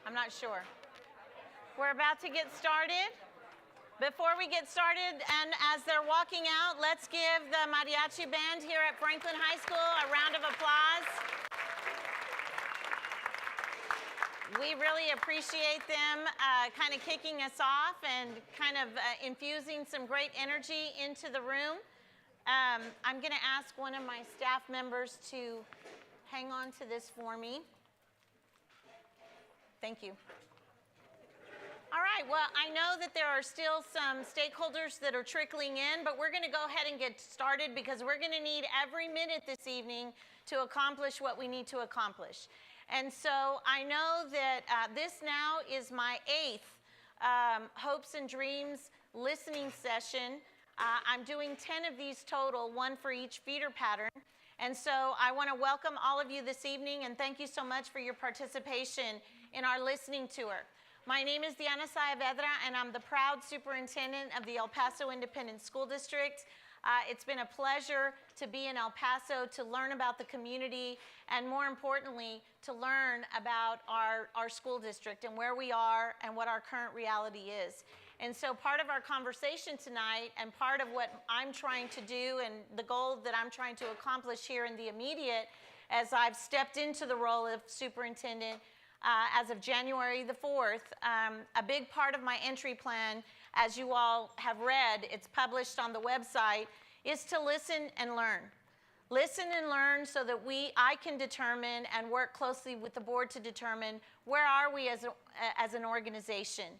I'm not sure. We're about to get started. Before we get started, and as they're walking out, let's give the mariachi band here at Franklin High School a round of applause. We really appreciate them kind of kicking us off and kind of infusing some great energy into the room. I'm going to ask one of my staff members to hang on to this for me. Thank you. All right, well, I know that there are still some stakeholders that are trickling in, but we're going to go ahead and get started because we're going to need every minute this evening to accomplish what we need to accomplish. And so I know that this now is my 8th Hopes and Dreams listening session. I'm doing 10 of these total, 1 for each feeder pattern. And so I want to welcome all of you this evening and thank you so much for your participation in our listening tour. My name is Diana Saavedra, and I'm the proud superintendent of the El Paso Independent School District. It's been a pleasure to be in El Paso, to learn about the community, and more importantly, to learn about our school district and where we are and what our current reality is. And so part of our conversation tonight and part of what I'm trying to do and the goal that I'm trying to accomplish here in the immediate as I've stepped into the role of superintendent as of January the 4th, a big part of my entry plan, as you all have read, it's published on the website, is to listen and learn. Listen and learn so that I can determine and work closely with the board to determine where are we as an organization.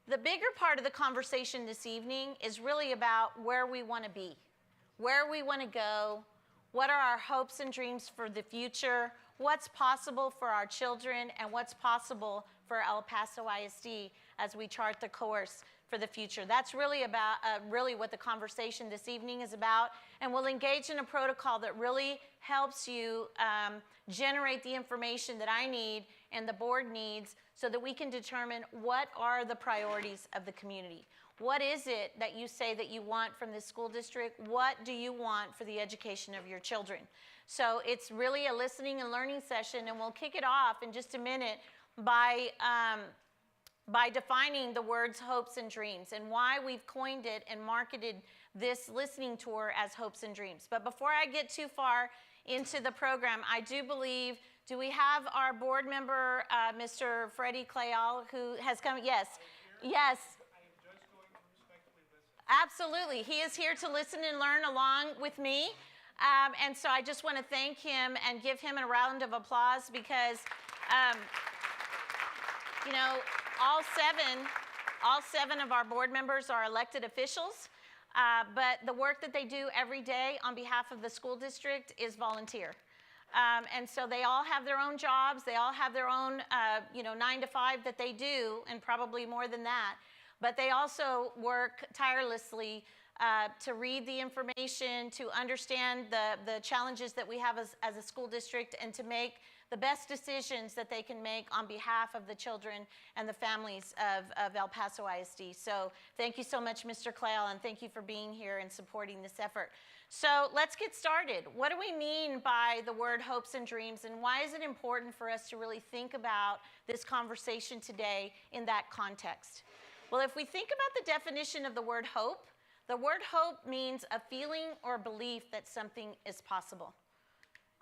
The bigger part of the conversation this evening is really about where we want to be, where we want to go, what are our hopes and dreams for the future, what's possible for our children, and what's possible for El Paso ISD as we chart the course for the future. That's really about really what the conversation this evening is about, and we'll engage in a protocol that really helps you generate the information that I need and the board needs so that we can determine what are the priorities of the community. What is it that you say that you want from this school district? What do you want for the education of your children? So it's really a listening and learning session, and we'll kick it off in just a minute by defining the words hopes and dreams and why we've coined it and marketed this listening tour as hopes and dreams. But before I get too far into the program, I do believe, do we have our board member, Mr. Freddie Clayall, who has come? Yes, yes. Absolutely. He is here to listen and learn along with me. And so I just want to thank him and give him a round of applause because, you know, all seven of our board members are elected officials, but the work that they do every day on behalf of the school district is volunteer. And so they all have their own jobs. They all have their own, 9 to 5 that they do, and probably more than that. But they also work tirelessly to read the information, to understand the challenges that we have as a school district, and to make the best decisions that they can make on behalf of the children and the families of El Paso ISD. So thank you so much, Mr. Clayall, and thank you for being here and supporting this effort. So let's get started. What do we mean by the word hopes and dreams, and why is it important for us to really think about this conversation today in that context? Well, if we think about the definition of the word hope means a feeling or belief that something is possible.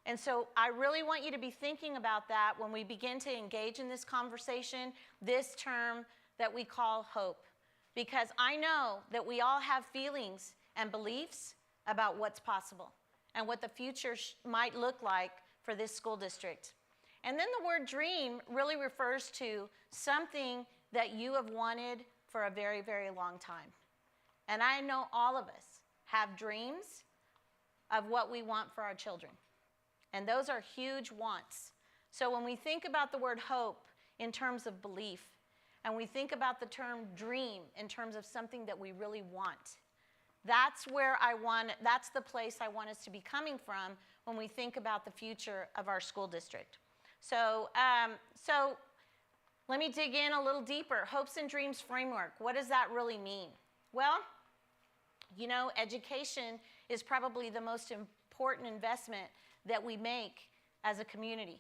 And so I really want you to be thinking about that when we begin to engage in this conversation, this term that we call hope. Because I know that we all have feelings and beliefs about what's possible and what the future might look like for this school district. And then the word dream really refers to something that you have wanted for a very, very long time. And I know all of us have dreams of what we want for our children. And those are huge wants. So when we think about the word hope in terms of belief, and we think about the term dream in terms of something that we really want, that's the place I want us to be coming from when we think about the future of our school district. So let me dig in a little deeper. Hopes and dreams framework. What does that really mean? Well, you know, education is probably the most important investment that we make as a community.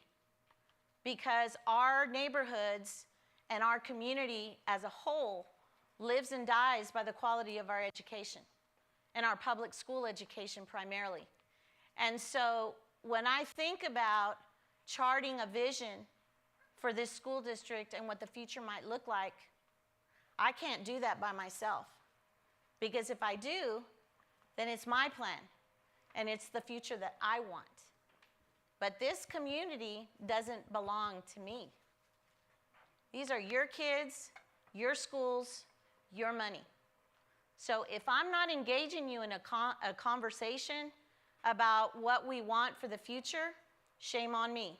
because our neighborhoods and our community as a whole lives and dies by the quality of our education and our public school education primarily. And so when I think about charting a vision for this school district and what the future might look like, I can't do that by myself. Because if I do, then it's my plan, and it's the future that I want. But this community doesn't belong to me. These are your kids, your schools, your money. So if I'm not engaging you in a conversation about what we want for the future, shame on me.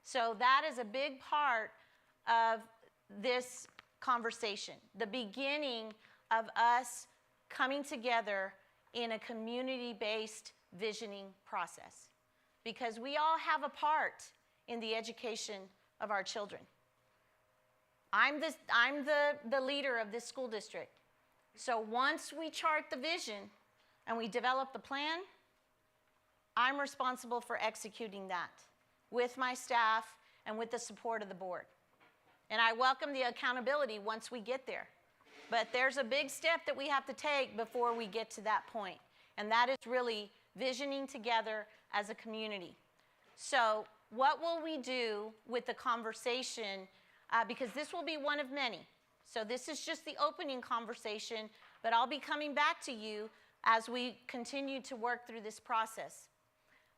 So that is a big part of this conversation, the beginning of us coming together in a community-based visioning process. Because we all have a part in the education of our children. I'm the leader of this school district. So once we chart the vision and we develop the plan, I'm responsible for executing that with my staff and with the support of the board. And I welcome the accountability once we get there. But there's a big step that we have to take before we get to that point. And that is really visioning together as a community. So what will we do with the conversation? Because this will be one of many. So this is just the opening conversation, but I'll be coming back to you as we continue to work through this process.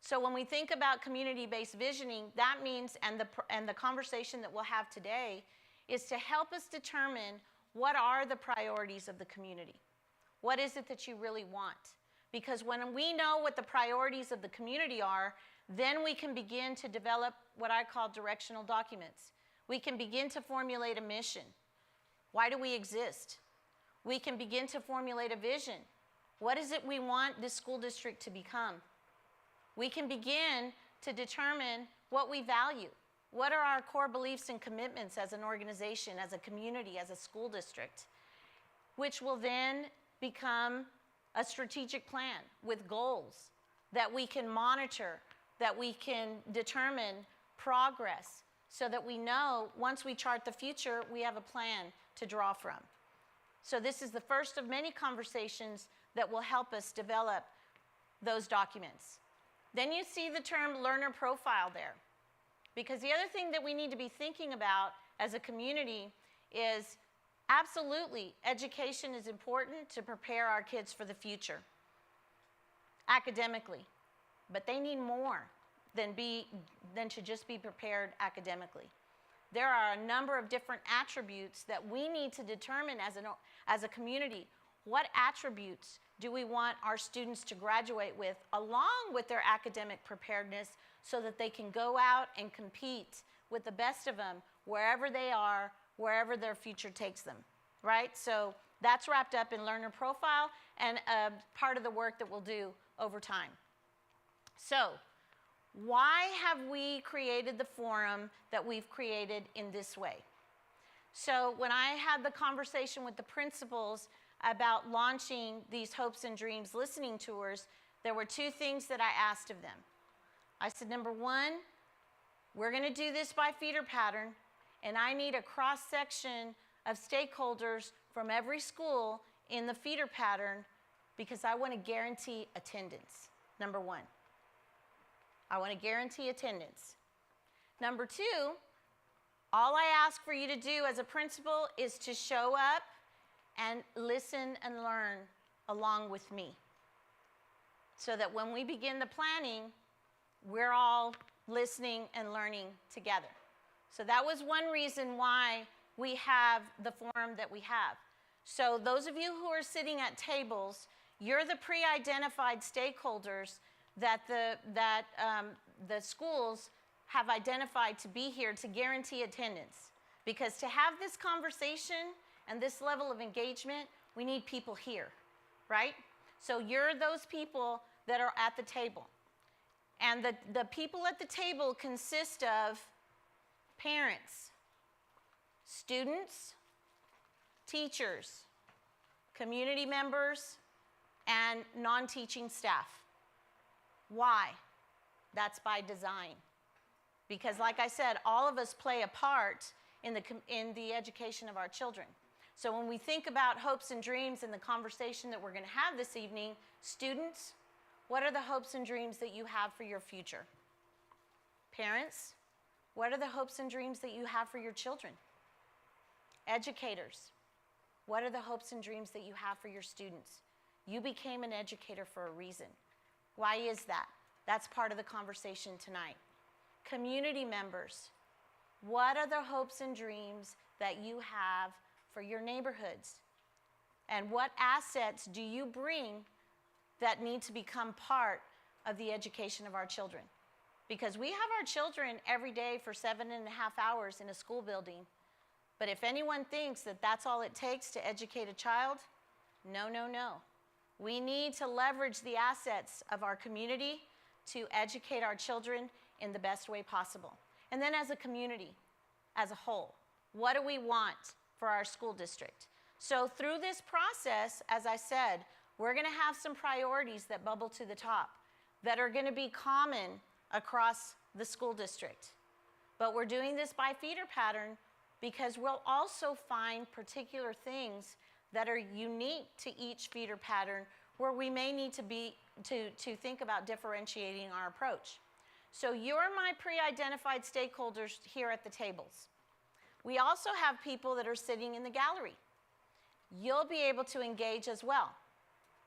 So when we think about community-based visioning, that means, and the conversation that we'll have today, is to help us determine what are the priorities of the community. What is it that you really want? Because when we know what the priorities of the community are, then we can begin to develop what I call directional documents. We can begin to formulate a mission. Why do we exist? We can begin to formulate a vision. What is it we want this school district to become? We can begin to determine what we value. What are our core beliefs and commitments as an organization, as a community, as a school district? Which will then become a strategic plan with goals that we can monitor, that we can determine progress, so that we know once we chart the future, we have a plan to draw from. So this is the first of many conversations that will help us develop those documents. Then you see the term learner profile there. Because the other thing that we need to be thinking about as a community is absolutely education is important to prepare our kids for the future academically. But they need more than to just be prepared academically. There are a number of different attributes that we need to determine as a community. What attributes do we want our students to graduate with along with their academic preparedness so that they can go out and compete with the best of them wherever they are, wherever their future takes them, right? So that's wrapped up in learner profile and part of the work that we'll do over time. So why have we created the forum that we've created in this way? So when I had the conversation with the principals about launching these Hopes and Dreams listening tours, there were two things that I asked of them. I said, number one, we're going to do this by feeder pattern, and I need a cross-section of stakeholders from every school in the feeder pattern because I want to guarantee attendance, number one. I want to guarantee attendance. Number two, all I ask for you to do as a principal is to show up and listen and learn along with me so that when we begin the planning, we're all listening and learning together. So that was one reason why we have the forum that we have. So those of you who are sitting at tables, you're the pre-identified stakeholders that the schools have identified to be here to guarantee attendance. Because to have this conversation and this level of engagement, we need people here, right? So you're those people that are at the table. And the people at the table consist of parents, students, teachers, community members, and non-teaching staff. Why? That's by design. Because like I said, all of us play a part in the education of our children. So when we think about hopes and dreams and the conversation that we're going to have this evening, students, what are the hopes and dreams that you have for your future? Parents, what are the hopes and dreams that you have for your children? Educators, what are the hopes and dreams that you have for your students? You became an educator for a reason. Why is that? That's part of the conversation tonight. Community members, what are the hopes and dreams that you have for your neighborhoods? And what assets do you bring that need to become part of the education of our children? Because we have our children every day for 7.5 hours in a school building. But if anyone thinks that that's all it takes to educate a child, no, no, no. We need to leverage the assets of our community to educate our children in the best way possible. And then as a community, as a whole, what do we want for our school district? So through this process, as I said, we're going to have some priorities that bubble to the top that are going to be common across the school district. But we're doing this by feeder pattern because we'll also find particular things that are unique to each feeder pattern where we may need to think about differentiating our approach. So you're my pre-identified stakeholders here at the tables. We also have people that are sitting in the gallery. You'll be able to engage as well.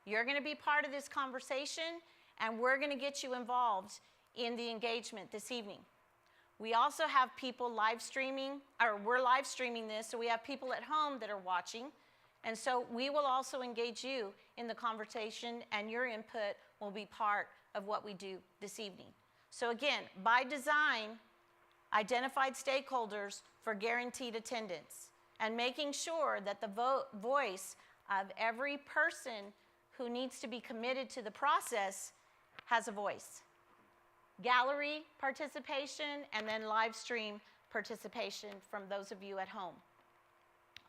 You're going to be part of this conversation, and we're going to get you involved in the engagement this evening. We also have people live streaming, or we're live streaming this, so we have people at home that are watching. And so we will also engage you in the conversation, and your input will be part of what we do this evening. So again, by design, identified stakeholders for guaranteed attendance, and making sure that the voice of every person who needs to be committed to the process has a voice. Gallery participation, and then live stream participation from those of you at home.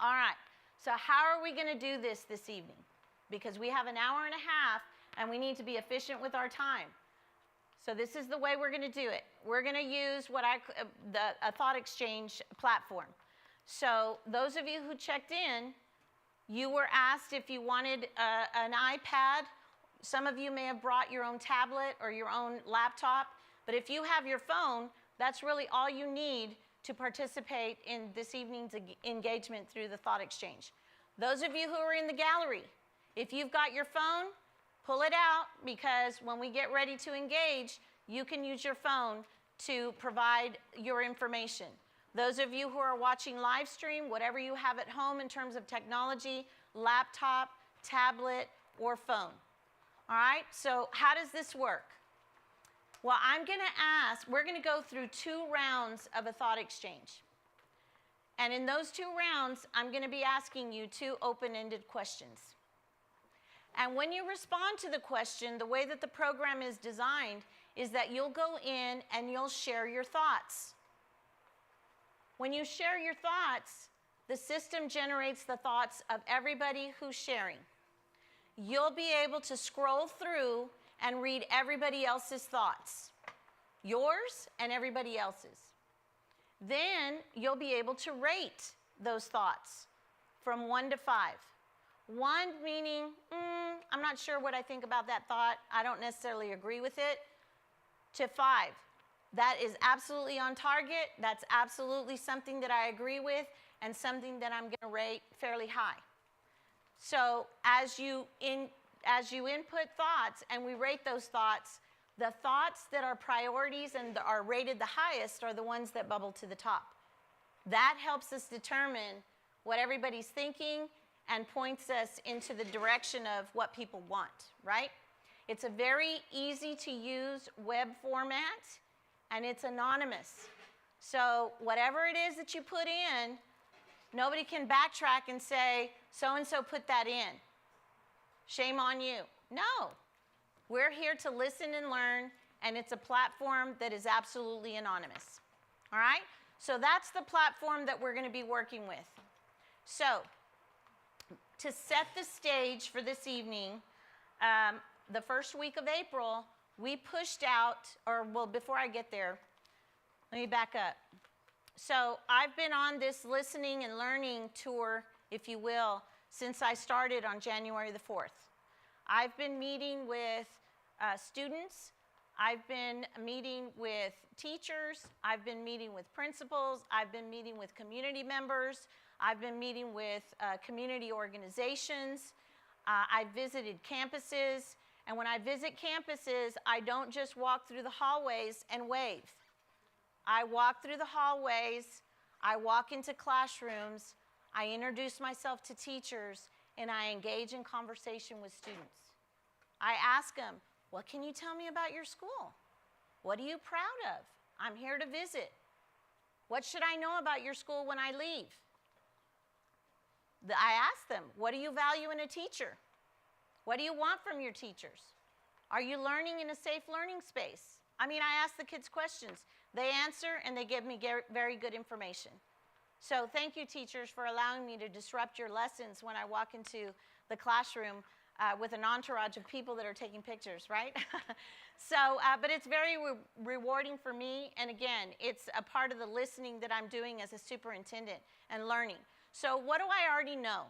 All right, so how are we going to do this evening? Because we have an hour and a half, and we need to be efficient with our time. So this is the way we're going to do it. We're going to use a thought exchange platform. So those of you who checked in, you were asked if you wanted an iPad. Some of you may have brought your own tablet or your own laptop, but if you have your phone, that's really all you need to participate in this evening's engagement through the thought exchange. Those of you who are in the gallery, if you've got your phone, pull it out, because when we get ready to engage, you can use your phone to provide your information. Those of you who are watching live stream, whatever you have at home in terms of technology, laptop, tablet, or phone. All right, so how does this work? Well, we're going to go through 2 rounds of a thought exchange. And in those 2 rounds, I'm going to be asking you 2 open-ended questions. And when you respond to the question, the way that the program is designed is that you'll go in and you'll share your thoughts. When you share your thoughts, the system generates the thoughts of everybody who's sharing. You'll be able to scroll through and read everybody else's thoughts, yours and everybody else's. Then you'll be able to rate those thoughts from 1 to 5. 1 meaning, I'm not sure what I think about that thought. I don't necessarily agree with it. To 5, that is absolutely on target. That's absolutely something that I agree with and something that I'm going to rate fairly high. So as you input thoughts and we rate those thoughts, the thoughts that are priorities and are rated the highest are the ones that bubble to the top. That helps us determine what everybody's thinking and points us into the direction of what people want, right? It's a very easy to use web format, and it's anonymous. So whatever it is that you put in, nobody can backtrack and say, so-and-so put that in. Shame on you. No. We're here to listen and learn, and it's a platform that is absolutely anonymous. All right? So that's the platform that we're going to be working with. So to set the stage for this evening, the first week of April, we pushed out, before I get there, Let me back up. So I've been on this listening and learning tour, if you will, since I started on January the 4th. I've been meeting with students. I've been meeting with teachers. I've been meeting with principals. I've been meeting with community members. I've been meeting with community organizations. I've visited campuses. And when I visit campuses, I don't just walk through the hallways and wave. I walk through the hallways, I walk into classrooms, I introduce myself to teachers, and I engage in conversation with students. I ask them, what can you tell me about your school? What are you proud of? I'm here to visit. What should I know about your school when I leave? I ask them, what do you value in a teacher? What do you want from your teachers? Are you learning in a safe learning space? I mean, I ask the kids questions. They answer, and they give me very good information. So thank you, teachers, for allowing me to disrupt your lessons when I walk into the classroom with an entourage of people that are taking pictures, right? But it's very rewarding for me. And again, it's a part of the listening that I'm doing as a superintendent and learning. So what do I already know?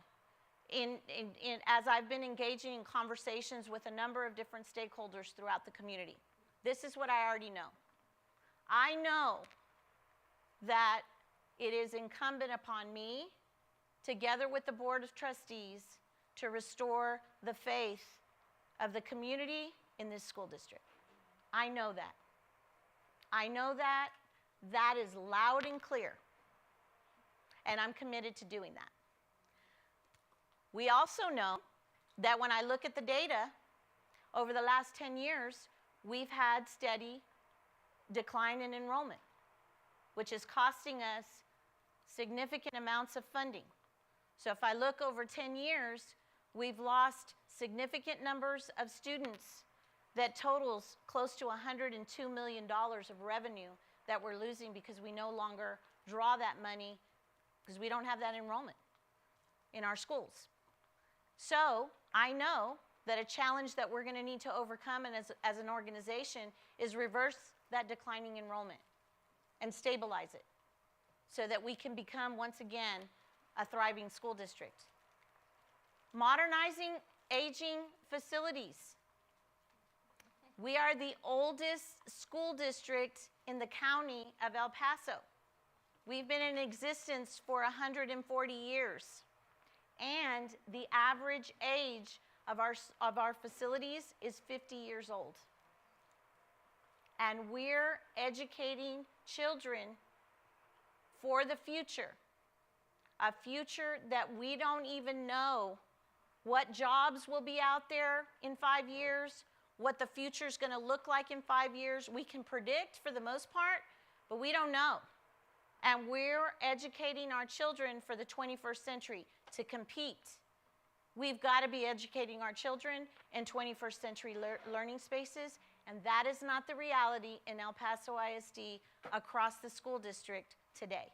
As I've been engaging in conversations with a number of different stakeholders throughout the community. This is what I already know. I know that it is incumbent upon me, together with the Board of Trustees, to restore the faith of the community in this school district. I know that. I know that. That is loud and clear. And I'm committed to doing that. We also know that when I look at the data, over the last 10 years, we've had steady decline in enrollment, which is costing us significant amounts of funding. So if I look over 10 years, we've lost significant numbers of students that totals close to $102 million of revenue that we're losing because we no longer draw that money because we don't have that enrollment in our schools. So I know that a challenge that we're going to need to overcome and as an organization is reverse that declining enrollment and stabilize it so that we can become, once again, a thriving school district. Modernizing aging facilities. We are the oldest school district in the county of El Paso. We've been in existence for 140 years. And the average age of our facilities is 50 years old. And we're educating children for the future, a future that we don't even know what jobs will be out there in 5 years, what the future is going to look like in 5 years. We can predict for the most part, but we don't know. And we're educating our children for the 21st century to compete. We've got to be educating our children in 21st century learning spaces, and that is not the reality in El Paso ISD across the school district today.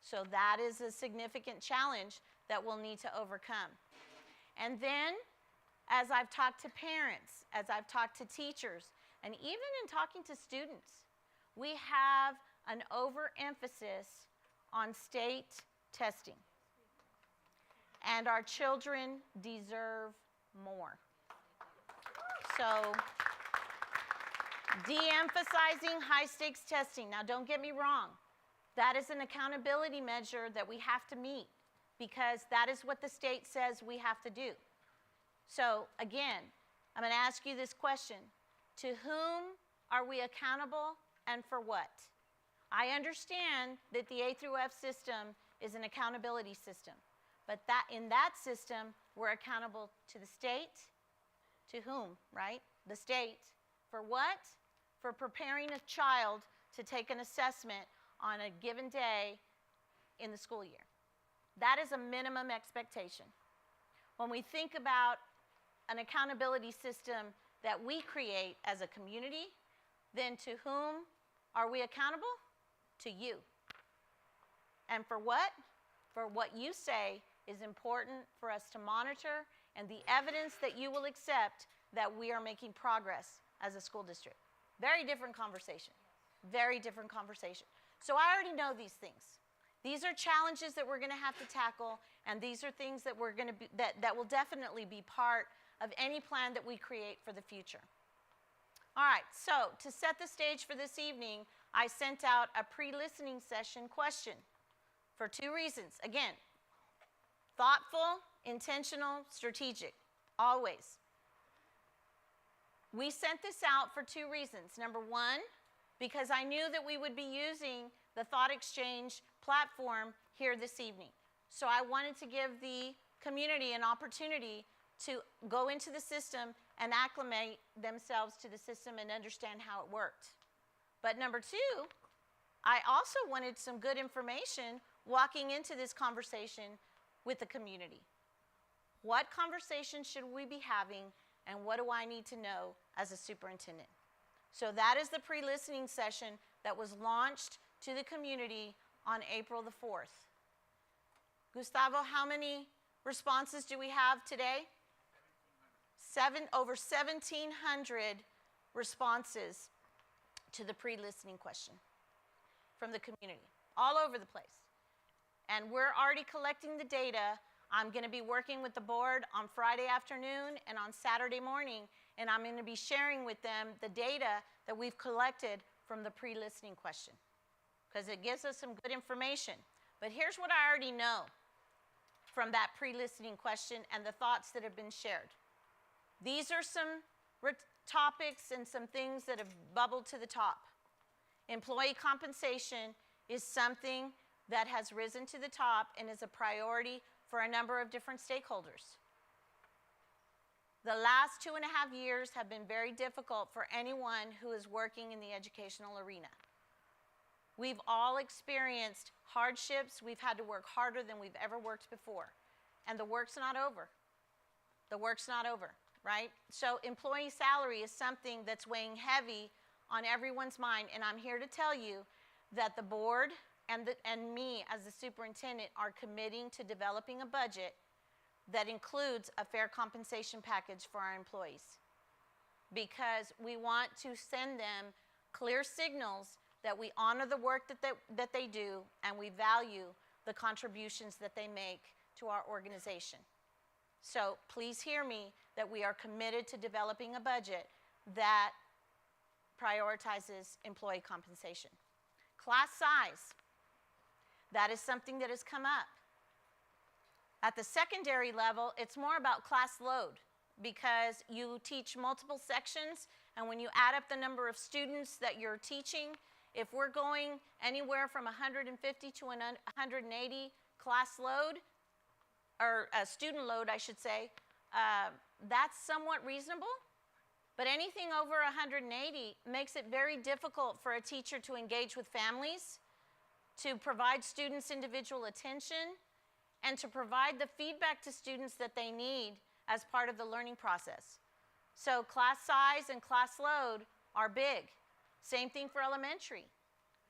So that is a significant challenge that we'll need to overcome. And then, as I've talked to parents, as I've talked to teachers, and even in talking to students, we have an overemphasis on state testing. And our children deserve more. So, de-emphasizing high-stakes testing. Now, don't get me wrong. That is an accountability measure that we have to meet because that is what the state says we have to do. So, again, I'm going to ask you this question. To whom are we accountable and for what? I understand that the A through F system is an accountability system. But in that system, we're accountable to the state. To whom, right? The state. For what? For preparing a child to take an assessment on a given day in the school year. That is a minimum expectation. When we think about an accountability system that we create as a community, then to whom are we accountable? To you. And for what? For what you say is important for us to monitor and the evidence that you will accept that we are making progress as a school district. Very different conversation. Very different conversation. So I already know these things. These are challenges that we're going to have to tackle, and these are things that we're going to be, that will definitely be part of any plan that we create for the future. All right, so to set the stage for this evening, I sent out a pre-listening session question for 2 reasons. Again, thoughtful, intentional, strategic, always. We sent this out for 2 reasons. Number 1, because I knew that we would be using the Thought Exchange platform here this evening. So I wanted to give the community an opportunity to go into the system and acclimate themselves to the system and understand how it worked. But number 2, I also wanted some good information walking into this conversation with the community. What conversation should we be having, and what do I need to know as a superintendent? So that is the pre-listening session that was launched to the community on April the 4th. Gustavo, how many responses do we have today? Over 1,700 responses to the pre-listening question from the community, all over the place. And we're already collecting the data. I'm going to be working with the board on Friday afternoon and on Saturday morning, and I'm going to be sharing with them the data that we've collected from the pre-listening question, because it gives us some good information. But here's what I already know from that pre-listening question and the thoughts that have been shared. These are some topics and some things that have bubbled to the top. Employee compensation is something that has risen to the top and is a priority for a number of different stakeholders. The last 2.5 years have been very difficult for anyone who is working in the educational arena. We've all experienced hardships. We've had to work harder than we've ever worked before. And the work's not over. The work's not over, right? So employee salary is something that's weighing heavy on everyone's mind. And I'm here to tell you that the board and me as the superintendent are committing to developing a budget that includes a fair compensation package for our employees, because we want to send them clear signals that we honor the work that they do, and we value the contributions that they make to our organization. So please hear me that we are committed to developing a budget that prioritizes employee compensation. Class size, that is something that has come up. At the secondary level, it's more about class load, because you teach multiple sections, and when you add up the number of students that you're teaching, if we're going anywhere from 150 to 180 class load, or student load, I should say, that's somewhat reasonable. But anything over 180 makes it very difficult for a teacher to engage with families, to provide students individual attention, and to provide the feedback to students that they need as part of the learning process. So class size and class load are big. Same thing for elementary.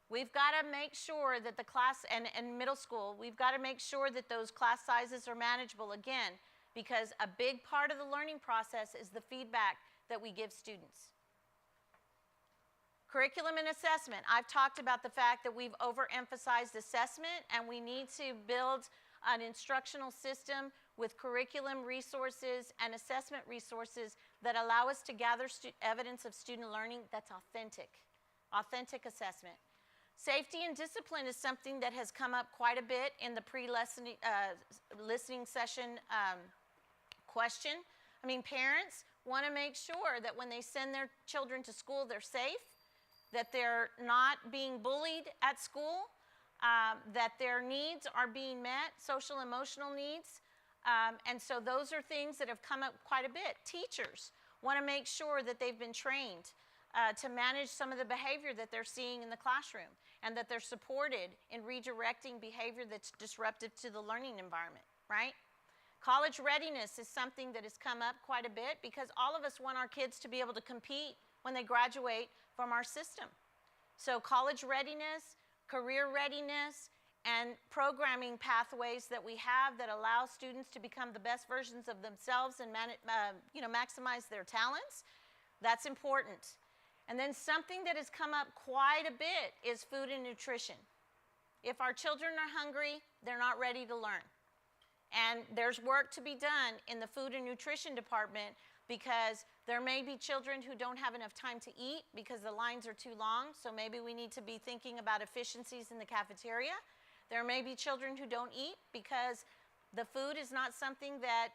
We've got to make sure that the class, and middle school, we've got to make sure that those class sizes are manageable, again, because a big part of the learning process is the feedback that we give students. Curriculum and assessment. I've talked about the fact that we've overemphasized assessment, and we need to build an instructional system with curriculum resources and assessment resources that allow us to gather evidence of student learning that's authentic assessment. Safety and discipline is something that has come up quite a bit in the pre-listening listening session question. I mean, parents want to make sure that when they send their children to school, they're safe, that they're not being bullied at school, that their needs are being met, social emotional needs. And so those are things that have come up quite a bit. Teachers want to make sure that they've been trained to manage some of the behavior that they're seeing in the classroom, and that they're supported in redirecting behavior that's disruptive to the learning environment, right? College readiness is something that has come up quite a bit, because all of us want our kids to be able to compete when they graduate from our system. So college readiness, career readiness, and programming pathways that we have that allow students to become the best versions of themselves and maximize their talents, that's important. And then something that has come up quite a bit is food and nutrition. If our children are hungry, they're not ready to learn. And there's work to be done in the food and nutrition department because there may be children who don't have enough time to eat because the lines are too long, so maybe we need to be thinking about efficiencies in the cafeteria. There may be children who don't eat because the food is not something that,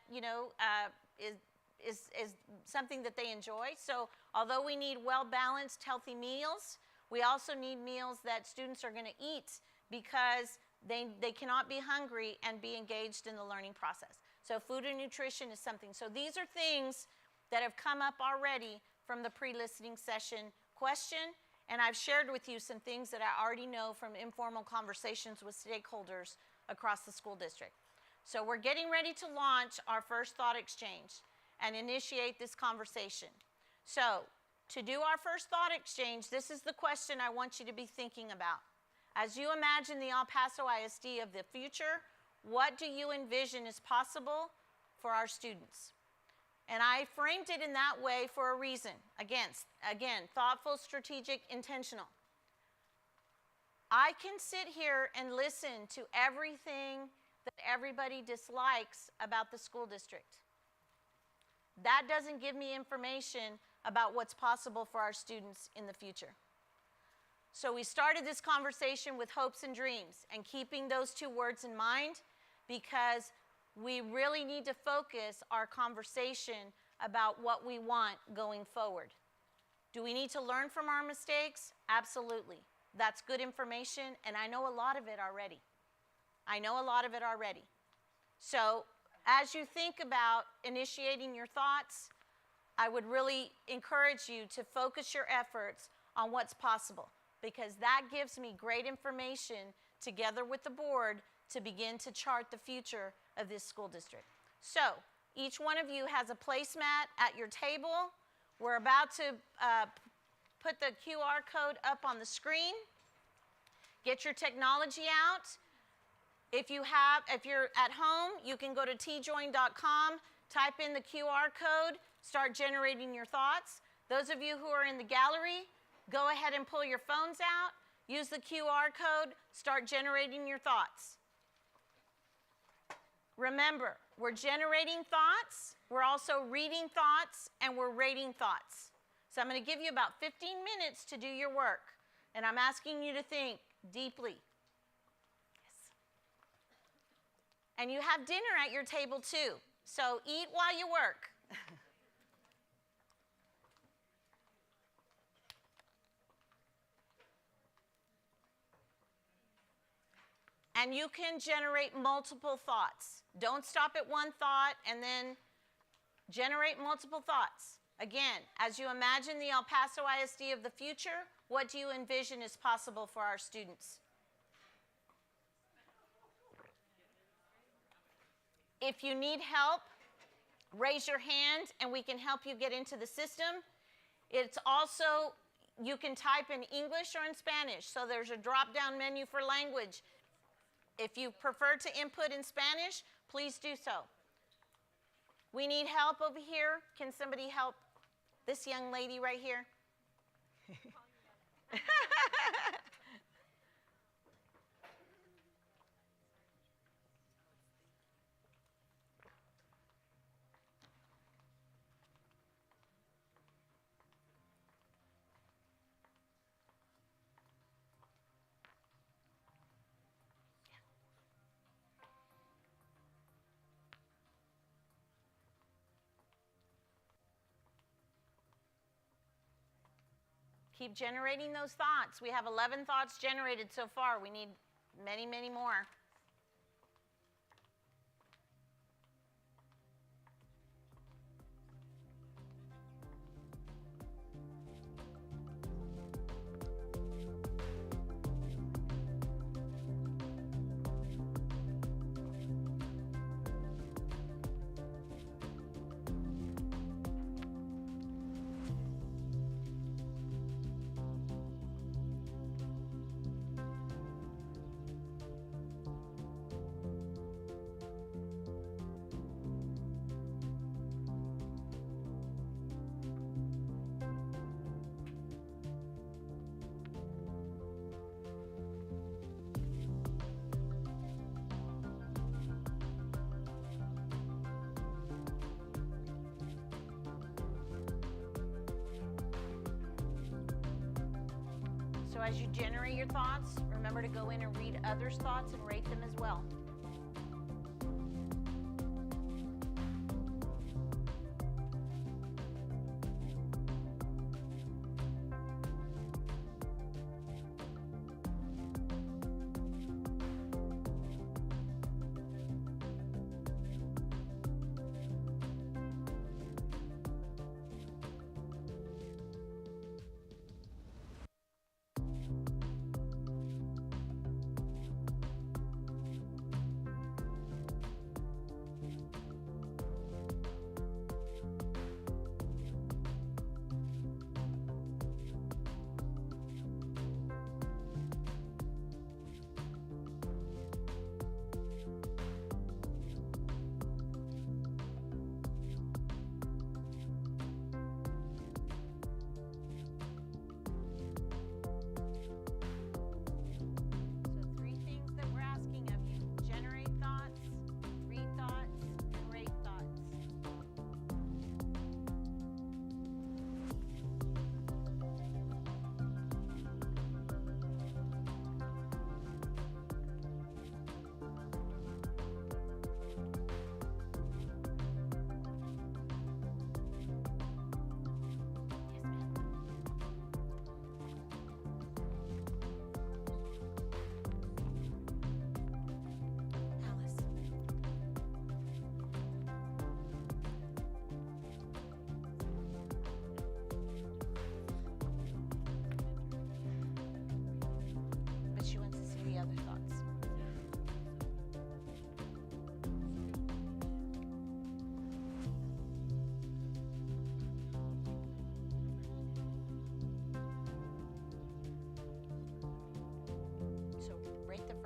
is something that they enjoy. So although we need well-balanced, healthy meals, we also need meals that students are going to eat because they cannot be hungry and be engaged in the learning process. So food and nutrition is something. So these are things that have come up already from the pre-listening session question, and I've shared with you some things that I already know from informal conversations with stakeholders across the school district. So we're getting ready to launch our first thought exchange and initiate this conversation. So to do our first thought exchange, this is the question I want you to be thinking about. As you imagine the El Paso ISD of the future, what do you envision is possible for our students? And I framed it in that way for a reason. Again, thoughtful, strategic, intentional. I can sit here and listen to everything that everybody dislikes about the school district. That doesn't give me information about what's possible for our students in the future. So we started this conversation with hopes and dreams and keeping those two words in mind because we really need to focus our conversation about what we want going forward. Do we need to learn from our mistakes? Absolutely. That's good information, and I know a lot of it already. So as you think about initiating your thoughts, I would really encourage you to focus your efforts on what's possible because that gives me great information together with the board to begin to chart the future of this school district. So each one of you has a placemat at your table. We're about to put the QR code up on the screen. Get your technology out. If you're at home, you can go to tjoin.com, type in the QR code, start generating your thoughts. Those of you who are in the gallery, go ahead and pull your phones out, use the QR code, start generating your thoughts. Remember, we're generating thoughts, we're also reading thoughts, and we're rating thoughts. So I'm going to give you about 15 minutes to do your work, and I'm asking you to think deeply. And you have dinner at your table too, so eat while you work. And you can generate multiple thoughts. Don't stop at one thought and then generate multiple thoughts. Again, as you imagine the El Paso ISD of the future, what do you envision is possible for our students? If you need help, raise your hand and we can help you get into the system. It's also, you can type in English or in Spanish, so there's a drop-down menu for language. If you prefer to input in Spanish, please do so. We need help over here. Can somebody help this young lady right here? Keep generating those thoughts. We have 11 thoughts generated so far. We need many, many more. So as you generate your thoughts, remember to go in and read others' thoughts and rate them as well.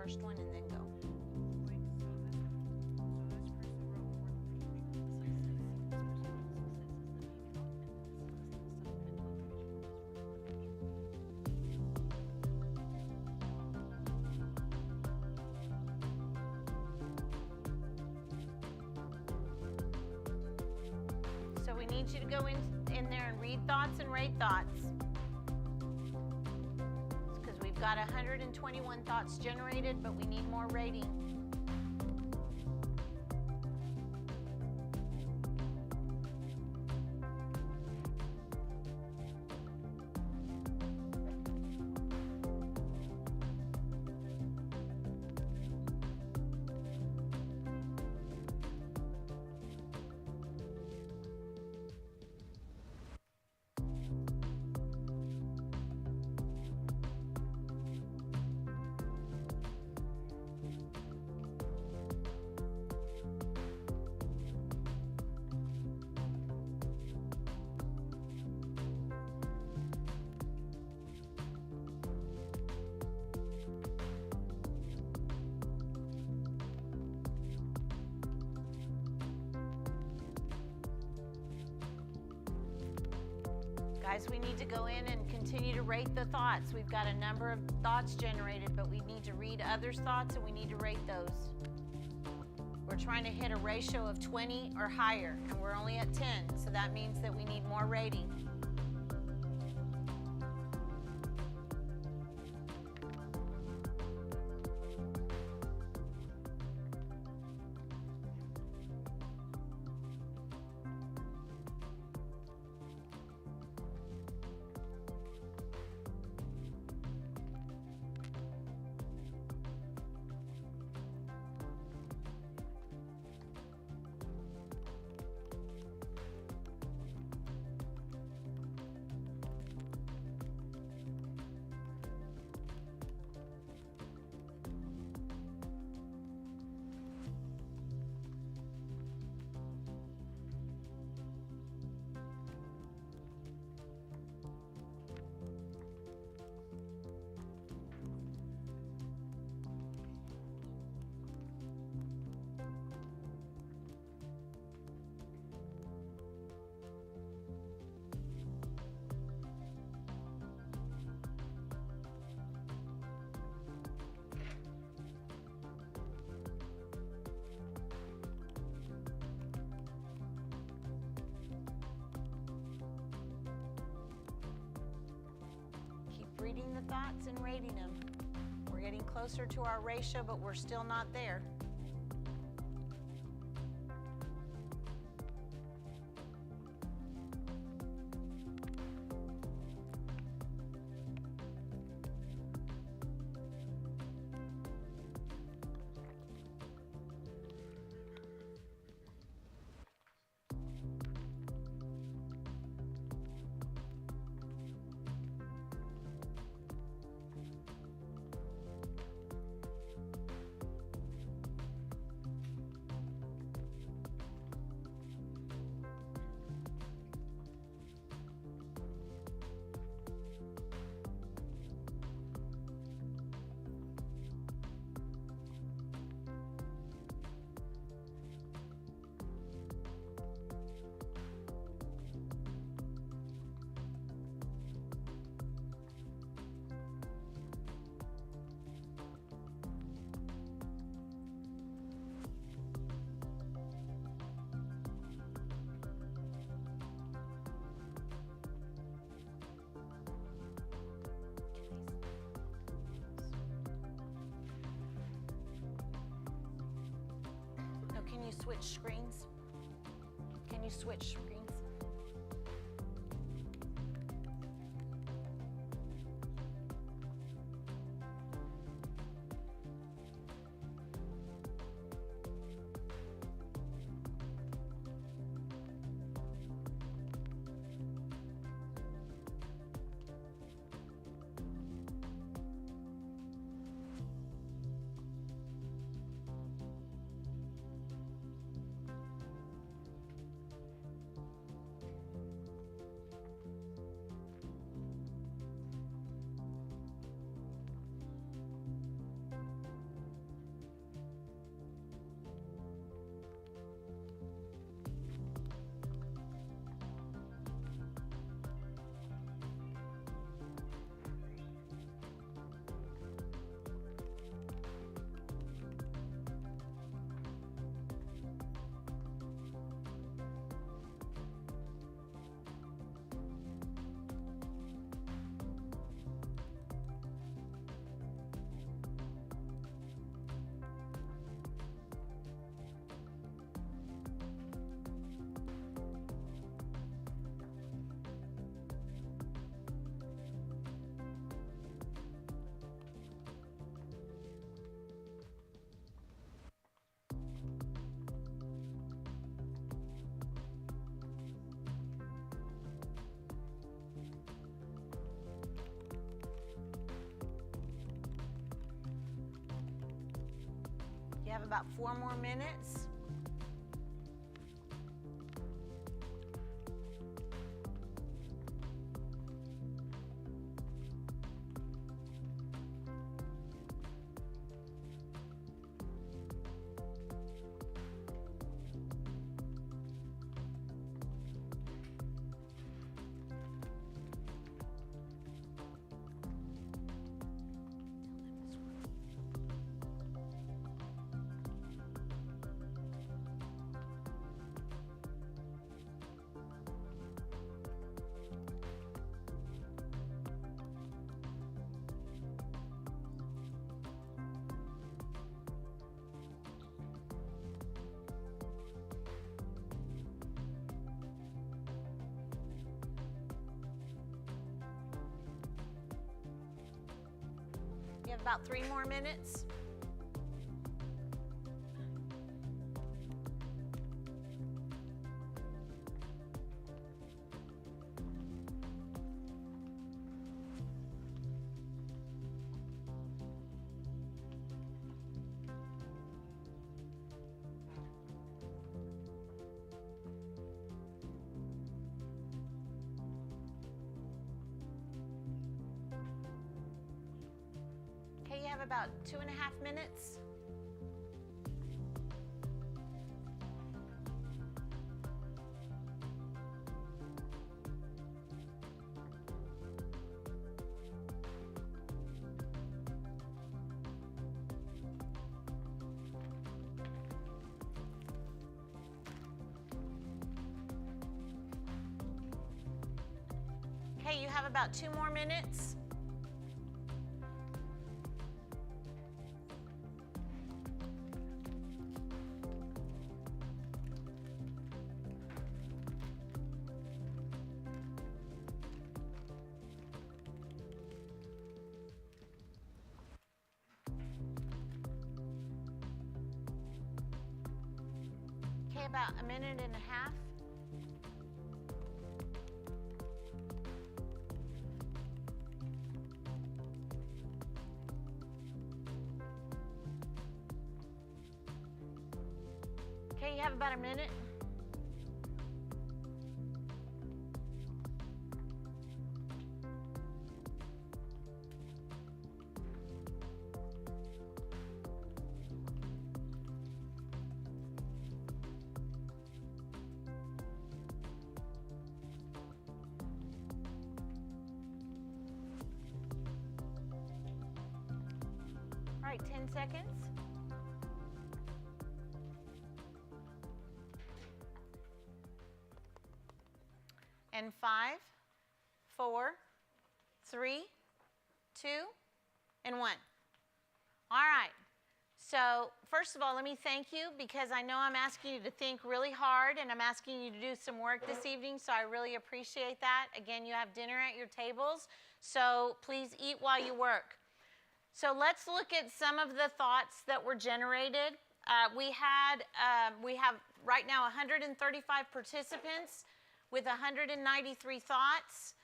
First one and then go. So we need you to go in there and read thoughts and rate thoughts. Got 121 thoughts generated, but we need more rating. Guys, we need to go in and continue to rate the thoughts. We've got a number of thoughts generated, but we need to read others' thoughts and we need to rate those. We're trying to hit a ratio of 20 or higher, and we're only at 10, so that means that we need more rating. thoughts and rating them. We're getting closer to our ratio, but we're still not there. Can you switch screens? Can you switch screens? You have about 4 more minutes. You have about 3 more minutes. You have about 2.5 minutes. Okay, you have about 2 more minutes. about a minute and a half. Okay, you have about a minute. All right, 10 seconds. And 5, 4, 3, 2, and 1. All right. So first of all, let me thank you because I know I'm asking you to think really hard and I'm asking you to do some work this evening, so I really appreciate that. Again, you have dinner at your tables, so please eat while you work. So let's look at some of the thoughts that were generated. We have right now 135 participants with 193 thoughts,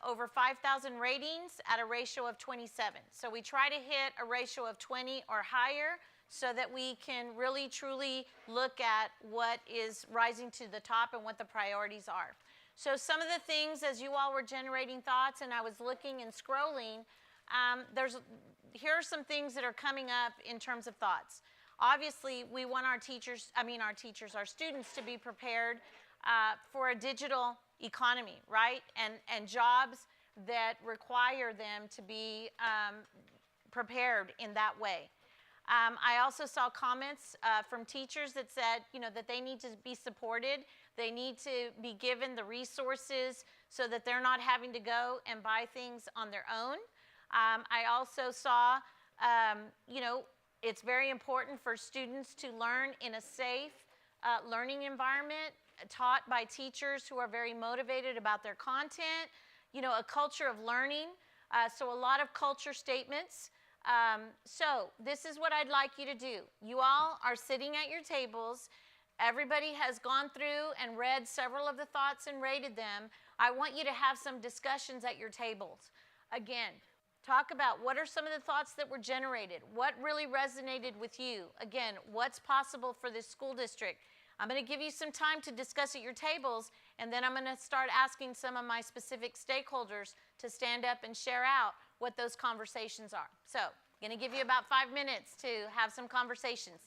over 5,000 ratings at a ratio of 27. So we try to hit a ratio of 20 or higher so that we can really truly look at what is rising to the top and what the priorities are. So some of the things, as you all were generating thoughts and I was looking and scrolling, here are some things that are coming up in terms of thoughts. Obviously, we want our students to be prepared for a digital economy, right? And jobs that require them to be prepared in that way. I also saw comments from teachers that said, that they need to be supported. They need to be given the resources so that they're not having to go and buy things on their own. I also saw, it's very important for students to learn in a safe learning environment, taught by teachers who are very motivated about their content, a culture of learning, so a lot of culture statements. So this is what I'd like you to do. You all are sitting at your tables. Everybody has gone through and read several of the thoughts and rated them. I want you to have some discussions at your tables. Again, talk about what are some of the thoughts that were generated, what really resonated with you. Again, what's possible for this school district. I'm going to give you some time to discuss at your tables, and then I'm going to start asking some of my specific stakeholders to stand up and share out what those conversations are. So I'm going to give you about 5 minutes to have some conversations.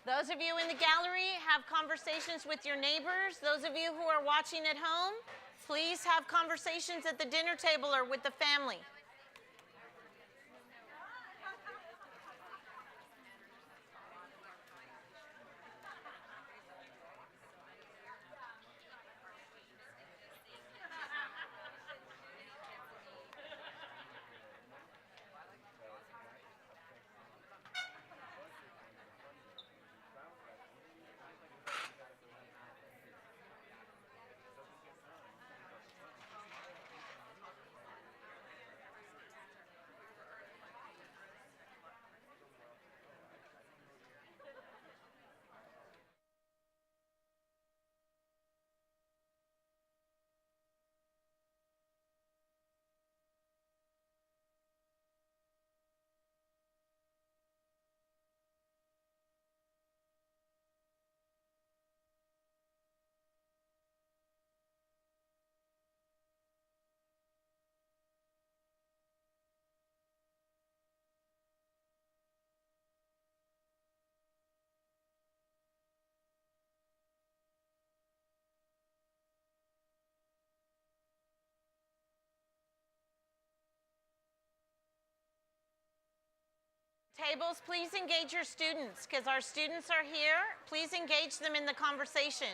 Those of you in the gallery, have conversations with your neighbors. Those of you who are watching at home, please have conversations at the dinner table or with the family. Tables, please engage your students because our students are here. Please engage them in the conversation.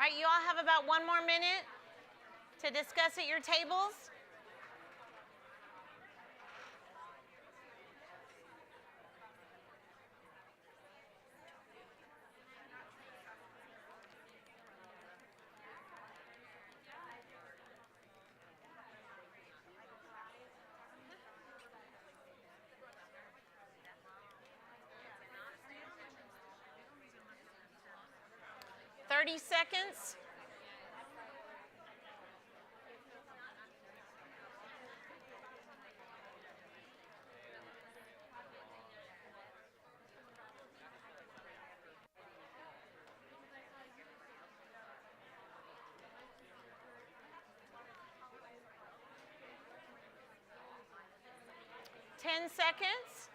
right, you all have about 1 more minute to discuss at your tables. Thirty seconds. Ten seconds.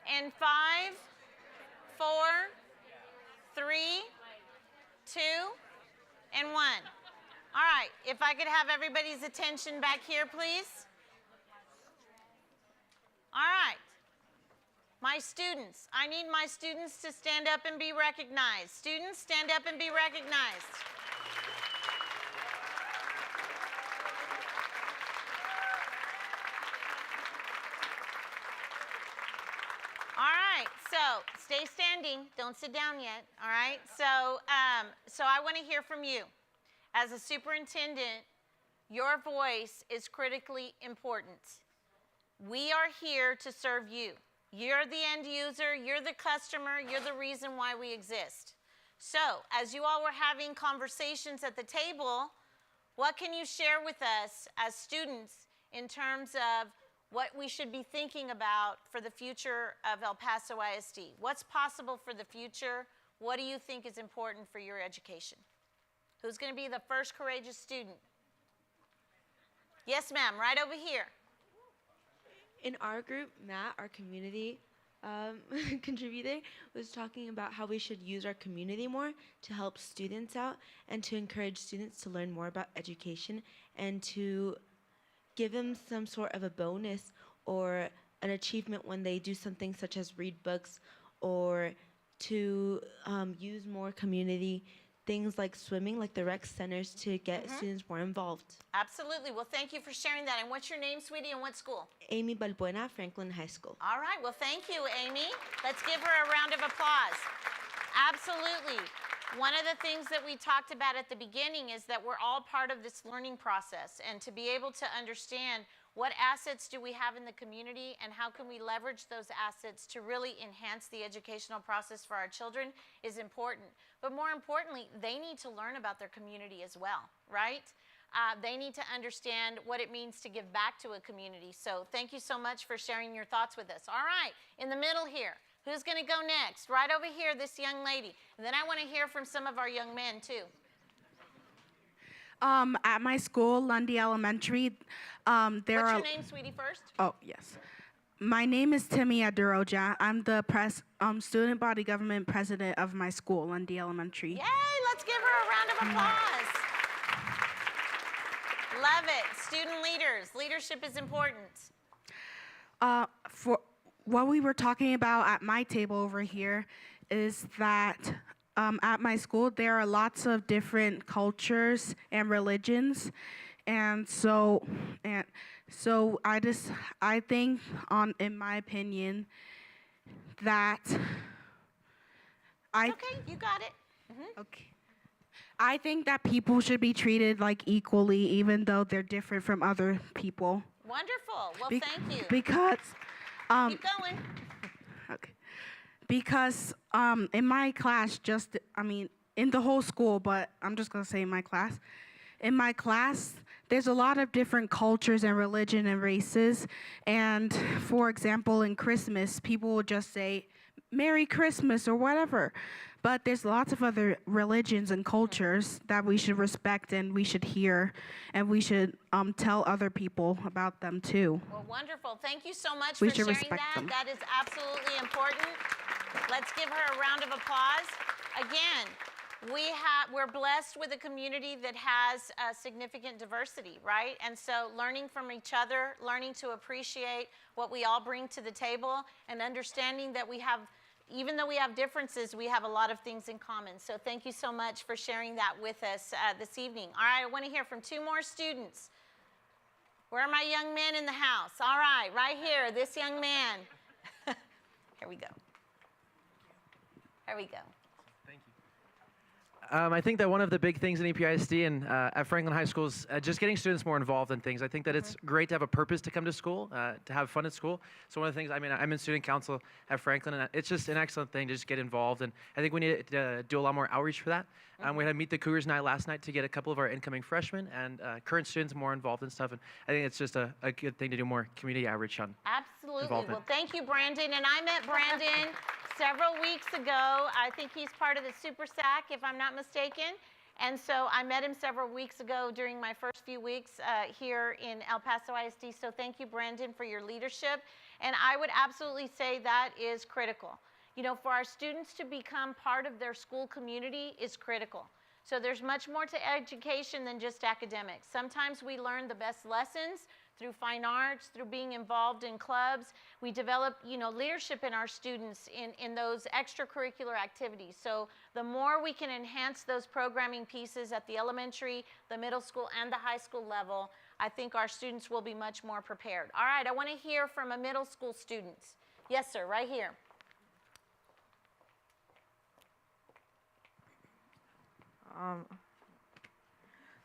And 5, 4, 3, 2, and 1. All right, if I could have everybody's attention back here, please. All right. My students, I need my students to stand up and be recognized. Students, stand up and be recognized. All right, so stay standing. Don't sit down yet, all right? So I want to hear from you. As a superintendent, your voice is critically important. We are here to serve you. You're the end user, you're the customer, you're the reason why we exist. So, as you all were having conversations at the table, what can you share with us as students in terms of what we should be thinking about for the future of El Paso ISD? What's possible for the future? What do you think is important for your education? Who's going to be the first courageous student? Yes, ma'am, right over here. In our group, Matt, our community contributor, was talking about how we should use our community more to help students out and to encourage students to learn more about education and to give them some sort of a bonus or an achievement when they do something such as read books, or to use more community things like swimming, like the rec centers, to get students more involved. Absolutely. Well, thank you for sharing that. And what's your name, sweetie, and what school? Amy Balbuena, Franklin High School. All right. Well, thank you, Amy. Let's give her a round of applause. Absolutely. One of the things that we talked about at the beginning is that we're all part of this learning process, and to be able to understand what assets do we have in the community and how can we leverage those assets to really enhance the educational process for our children is important. But more importantly, they need to learn about their community as well, right? They need to understand what it means to give back to a community. So thank you so much for sharing your thoughts with us. All right, in the middle here. Who's going to go next? Right over here, this young lady. And then I want to hear from some of our young men, too. At my school, Lundy Elementary, What's your name, sweetie, first? Oh, yes. My name is Timmy Aduroja. I'm the student body government president of my school, Lundy Elementary. Yay! Let's give her a round of applause. Love it. Student leaders. Leadership is important. For what we were talking about at my table over here is that at my school there are lots of different cultures and religions, and so I think, in my opinion, that Okay, you got it. Okay. I think that people should be treated like equally, even though they're different from other people. Wonderful. Well, thank you. Because Keep going. okay. Because in my class, in the whole school, but I'm just gonna say in my class. In my class, there's a lot of different cultures and religion and races. And for example, in Christmas, people will just say, Merry Christmas or whatever. But there's lots of other religions and cultures that we should respect and we should hear, and we should tell other people about them too. Well, wonderful. Thank you so much for sharing that. That is absolutely important. Let's give her a round of applause. Again, we're blessed with a community that has significant diversity, right? And so learning from each other, learning to appreciate what we all bring to the table, and understanding that we have even though we have differences, we have a lot of things in common. So thank you so much for sharing that with us this evening. All right, I want to hear from 2 more students. Where are my young men in the house? All right, right here, this young man. Here we go. Here we go. Thank you. I think that one of the big things in EPISD and at Franklin High School is just getting students more involved in things. I think that it's great to have a purpose to come to school, to have fun at school. So one of the things, I mean, I'm in student council at Franklin, and it's just an excellent thing to just get involved. And I think we need to do a lot more outreach for that. We had a Meet the Cougars night last night to get a couple of our incoming freshmen and current students more involved and stuff. And I think it's just a good thing to do more community outreach on. Absolutely. Involvement. Well, thank you, Brandon. And I met Brandon several weeks ago. I think he's part of the Super SAC, if I'm not mistaken. And so I met him several weeks ago during my first few weeks here in El Paso ISD. So thank you, Brandon, for your leadership. And I would absolutely say that is critical. You know, for our students to become part of their school community is critical. So there's much more to education than just academics. Sometimes we learn the best lessons through fine arts, through being involved in clubs. We develop, you know, leadership in our students in those extracurricular activities. So the more we can enhance those programming pieces at the elementary, the middle school, and the high school level, I think our students will be much more prepared. All right, I want to hear from a middle school student. Yes, sir, right here.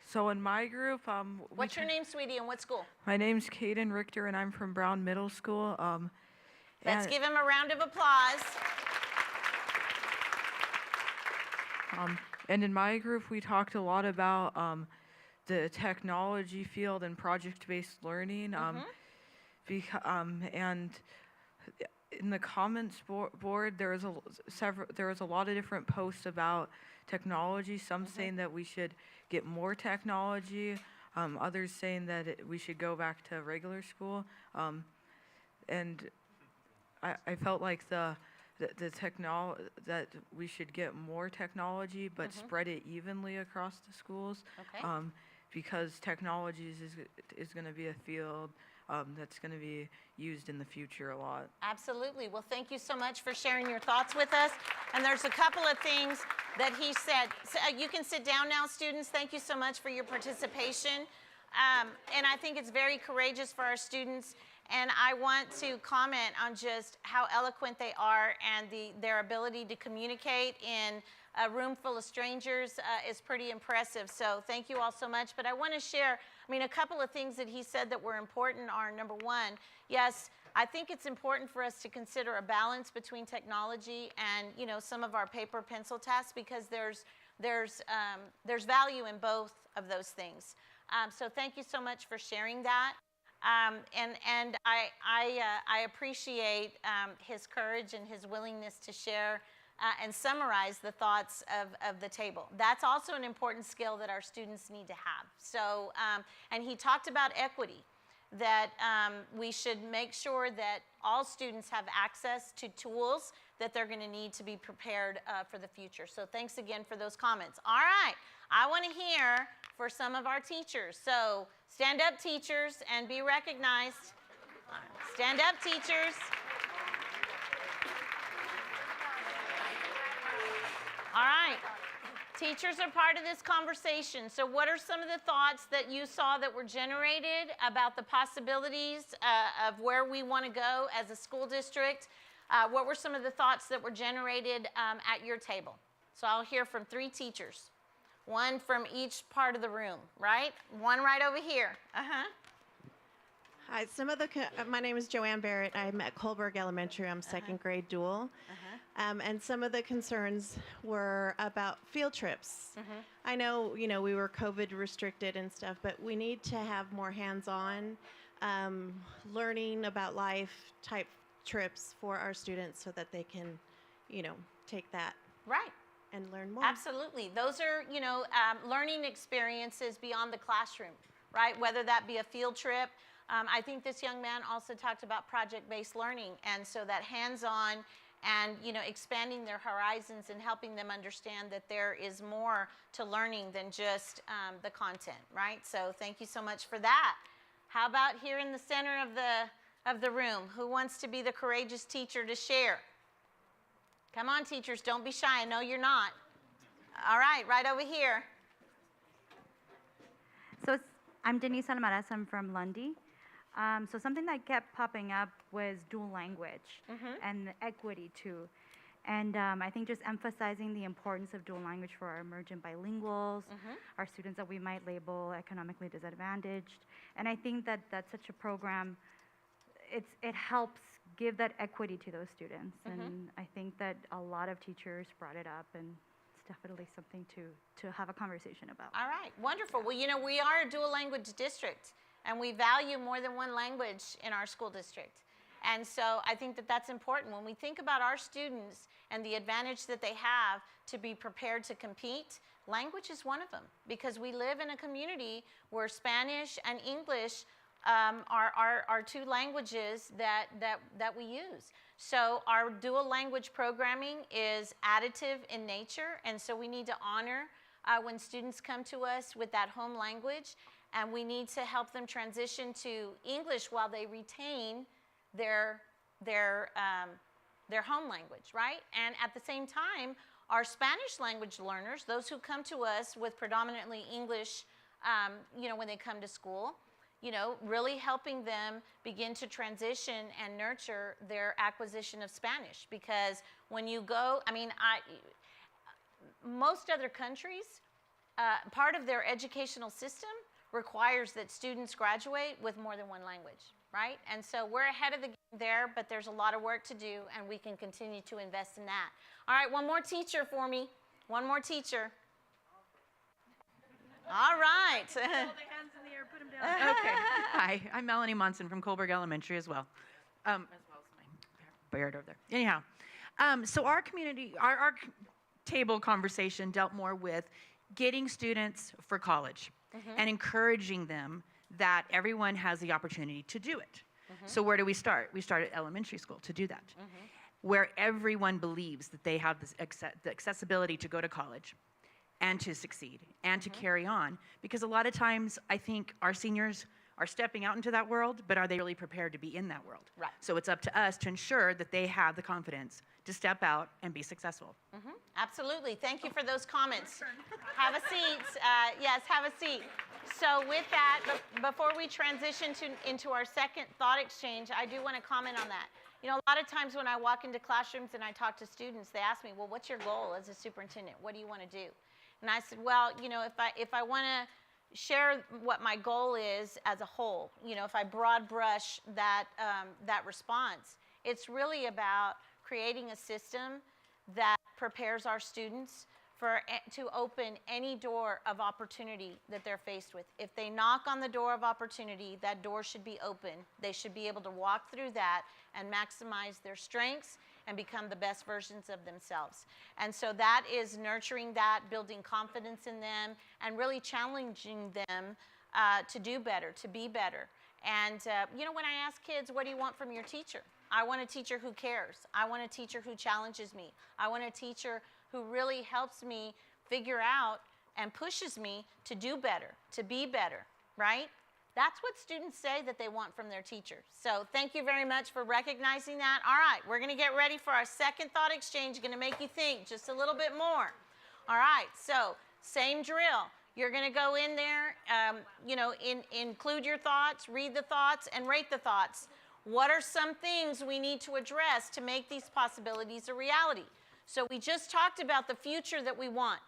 So in my group, What's your name, sweetie, and what school? my name's Caden Richter, and I'm from Brown Middle School. Let's and, give him a round of applause. and in my group, we talked a lot about the technology field and project-based learning. And in the comments board, there was a lot of different posts about technology. Some saying that we should get more technology. Others saying that we should go back to regular school. And I felt like that we should get more technology, but spread it evenly across the schools. Okay. Because technology is going to be a field that's going to be used in the future a lot. Absolutely. Well, thank you so much for sharing your thoughts with us. And there's a couple of things that he said. So, you can sit down now, students. Thank you so much for your participation. And I think it's very courageous for our students. And I want to comment on just how eloquent they are, and their ability to communicate in a room full of strangers is pretty impressive. So thank you all so much. But I want to share, I mean, a couple of things that he said that were important are, number one, yes, I think it's important for us to consider a balance between technology and, you know, some of our paper pencil tasks, because there's value in both of those things. So thank you so much for sharing that. And I appreciate his courage and his willingness to share and summarize the thoughts of the table. That's also an important skill that our students need to have. So, and he talked about equity, that we should make sure that all students have access to tools that they're going to need to be prepared for the future. So thanks again for those comments. All right, I want to hear for some of our teachers. So stand up, teachers, and be recognized. Stand up, teachers. All right. Teachers are part of this conversation. So what are some of the thoughts that you saw that were generated about the possibilities of where we want to go as a school district? What were some of the thoughts that were generated at your table? So I'll hear from 3 teachers. One from each part of the room, right? One right over here. Hi, my name is Joanne Barrett. I'm at Colberg Elementary. I'm second grade dual. And some of the concerns were about field trips. I know, you know, we were COVID restricted and stuff, but we need to have more hands-on learning about life type trips for our students so that they can, you know, take that. Right. And learn more. Absolutely. Those are, you know, learning experiences beyond the classroom, right? Whether that be a field trip. I think this young man also talked about project-based learning, and so that hands-on and, you know, expanding their horizons and helping them understand that there is more to learning than just the content, right? So thank you so much for that. How about here in the center of the room? Who wants to be the courageous teacher to share? Come on, teachers, don't be shy. I know you're not. All right, right over here. So I'm Denise Almaraz. I'm from Lundy. So something that kept popping up was dual language and equity too. And I think just emphasizing the importance of dual language for our emergent bilinguals, our students that we might label economically disadvantaged. And I think that that's such a program, it helps give that equity to those students. And I think that a lot of teachers brought it up, and it's definitely something to have a conversation about. All right, wonderful. Well, you know, we are a dual language district, and we value more than one language in our school district. And so I think that that's important. When we think about our students and the advantage that they have to be prepared to compete, language is one of them, because we live in a community where Spanish and English are two languages that we use. So our dual language programming is additive in nature, and so we need to honor when students come to us with that home language, and we need to help them transition to English while they retain their home language, right? And at the same time, our Spanish language learners, those who come to us with predominantly English, you know, when they come to school, you know, really helping them begin to transition and nurture their acquisition of Spanish. Because when you go, I mean, most other countries, part of their educational system requires that students graduate with more than one language, right? And so we're ahead of the game there, but there's a lot of work to do, and we can continue to invest in that. All right, one more teacher for me. One more teacher. All right. Hold the hands in the air, put them down. Okay. Hi, I'm Melanie Munson from Colberg Elementary as well. As well as my Baird over there. Anyhow, so our community, our table conversation dealt more with getting students for college and encouraging them that everyone has the opportunity to do it. So where do we start? We start at elementary school to do that, where everyone believes that they have this the accessibility to go to college and to succeed and to carry on. Because a lot of times I think our seniors are stepping out into that world, but are they really prepared to be in that world? Right. So it's up to us to ensure that they have the confidence to step out and be successful. Absolutely. Thank you for those comments. Have a seat. Yes, have a seat. So with that, before we transition into our second thought exchange, I do want to comment on that. You know, a lot of times when I walk into classrooms and I talk to students, they ask me, well, what's your goal as a superintendent? What do you want to do? And I said, well, you know, if I want to share what my goal is as a whole, you know, if I broad brush that, that response, it's really about creating a system that prepares our students to open any door of opportunity that they're faced with. If they knock on the door of opportunity, that door should be open. They should be able to walk through that and maximize their strengths and become the best versions of themselves. And so that is nurturing that, building confidence in them, and really challenging them to do better, to be better. And you know, when I ask kids, what do you want from your teacher? I want a teacher who cares. I want a teacher who challenges me. I want a teacher who really helps me figure out and pushes me to do better, to be better, right? That's what students say that they want from their teachers. So thank you very much for recognizing that. All right, we're going to get ready for our second thought exchange. Going to make you think just a little bit more. All right, so same drill. You're going to go in there, you know, include your thoughts, read the thoughts, and rate the thoughts. What are some things we need to address to make these possibilities a reality? So we just talked about the future that we want.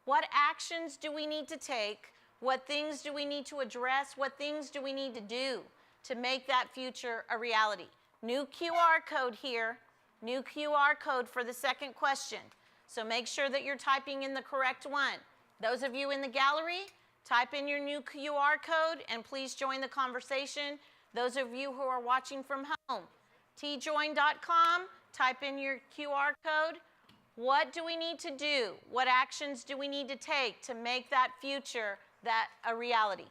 What actions do we need to take? What things do we need to address? What things do we need to do to make that future a reality? New QR code here, new QR code for the second question. So make sure that you're typing in the correct one. Those of you in the gallery, type in your new QR code and please join the conversation. Those of you who are watching from home, tjoin.com, type in your QR code. What do we need to do? What actions do we need to take to make that future a reality?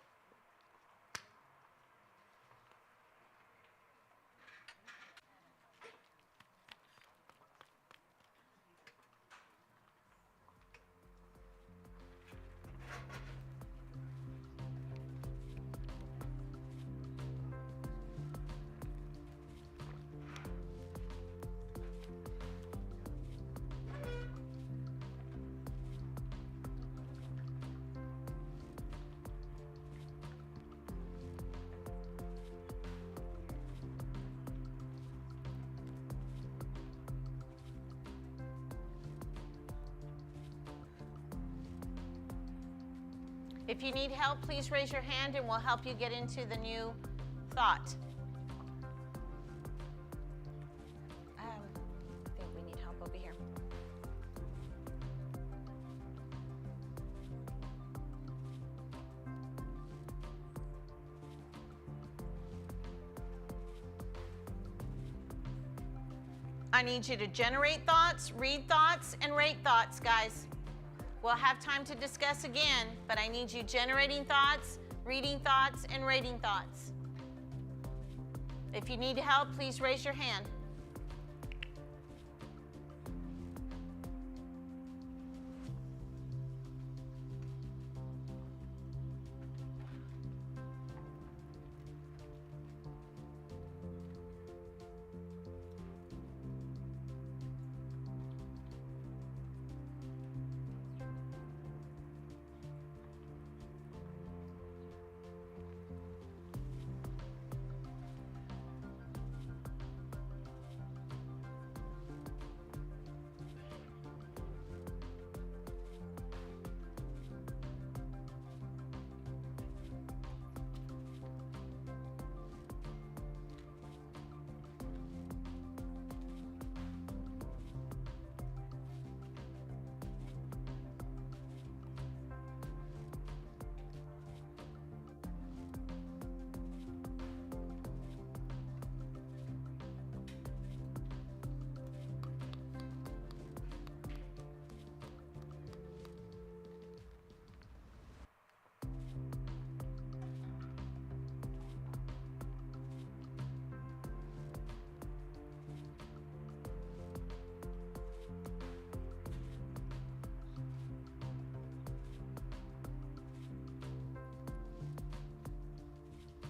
If you need help, please raise your hand and we'll help you get into the new thought. I think we need help over here. I need you to generate thoughts, read thoughts, and rate thoughts, guys. We'll have time to discuss again, but I need you generating thoughts, reading thoughts, and rating thoughts. If you need help, please raise your hand.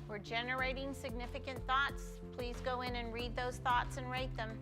We're generating significant thoughts. Please go in and read those thoughts and rate them.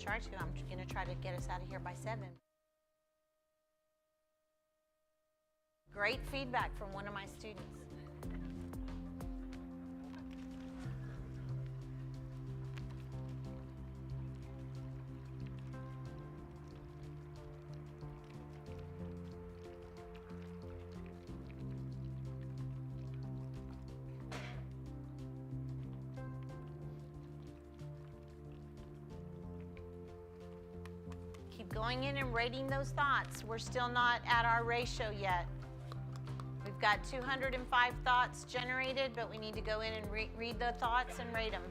try to. I'm going to try to get us out of here by 7. Great feedback from one of my students. Keep going in and rating those thoughts. We're still not at our ratio yet. We've got 205 thoughts generated, but we need to go in and read the thoughts and rate them.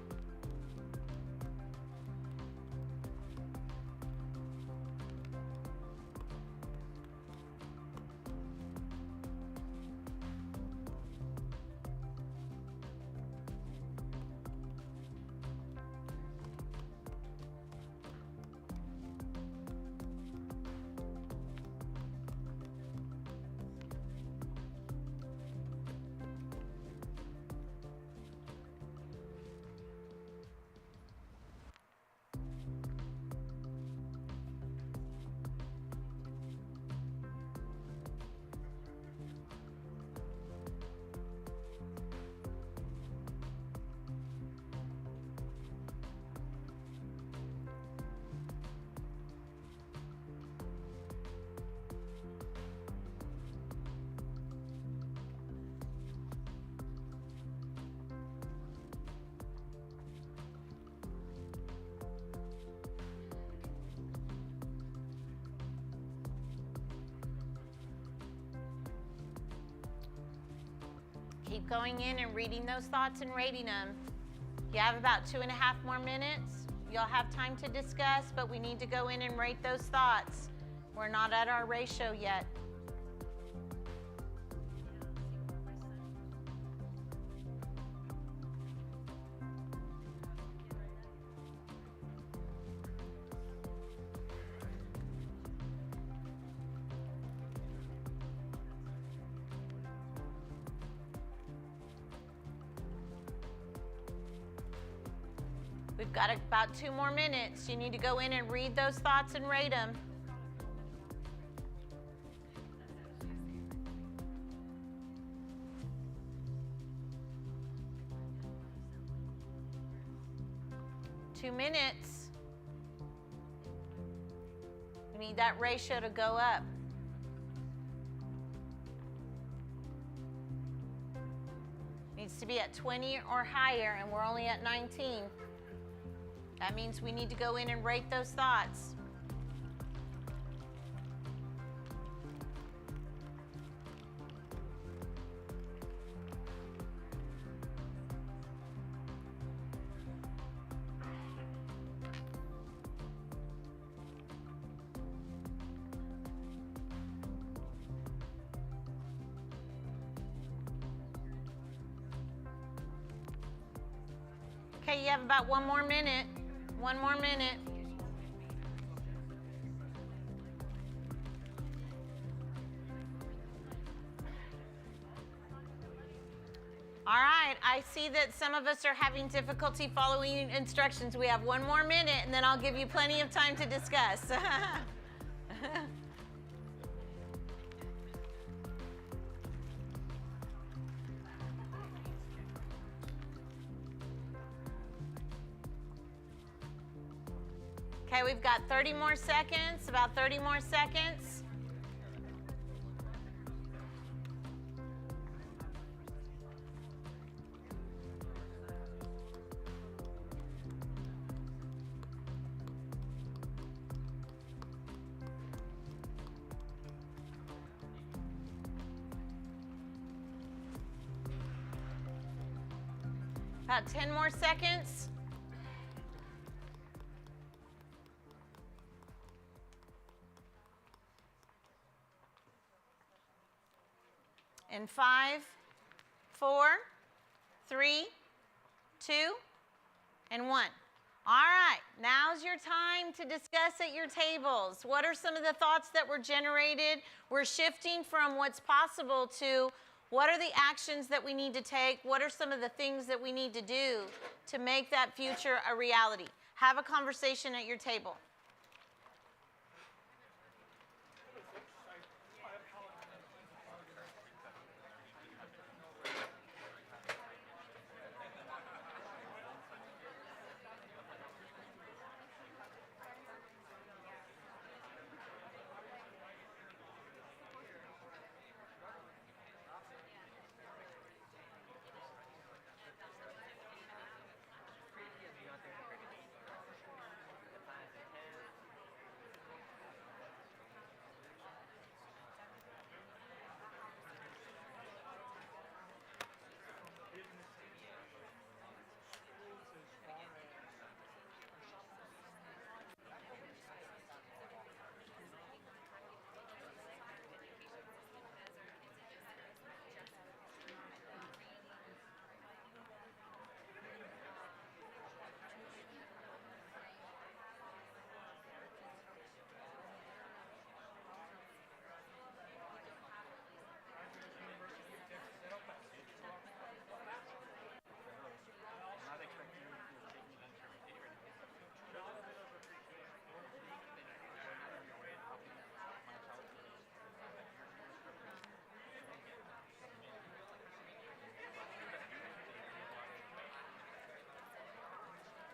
Keep going in and reading those thoughts and rating them. You have about 2.5 more minutes. You'll have time to discuss, but we need to go in and rate those thoughts. We're not at our ratio yet. We've got about 2 more minutes. You need to go in and read those thoughts and rate them. Two minutes. We need that ratio to go up. Needs to be at 20 or higher, and we're only at 19. That means we need to go in and rate those thoughts. Okay, you have about 1 more minute. 1 more minute. All right, I see that some of us are having difficulty following instructions. We have 1 more minute, and then I'll give you plenty of time to discuss. Okay, we've got 30 more seconds, about 30 more seconds. About 10 more seconds. In 5, 4, 3, 2, and 1. All right, now's your time to discuss at your tables. What are some of the thoughts that were generated? We're shifting from what's possible to what are the actions that we need to take? What are some of the things that we need to do to make that future a reality? Have a conversation at your table.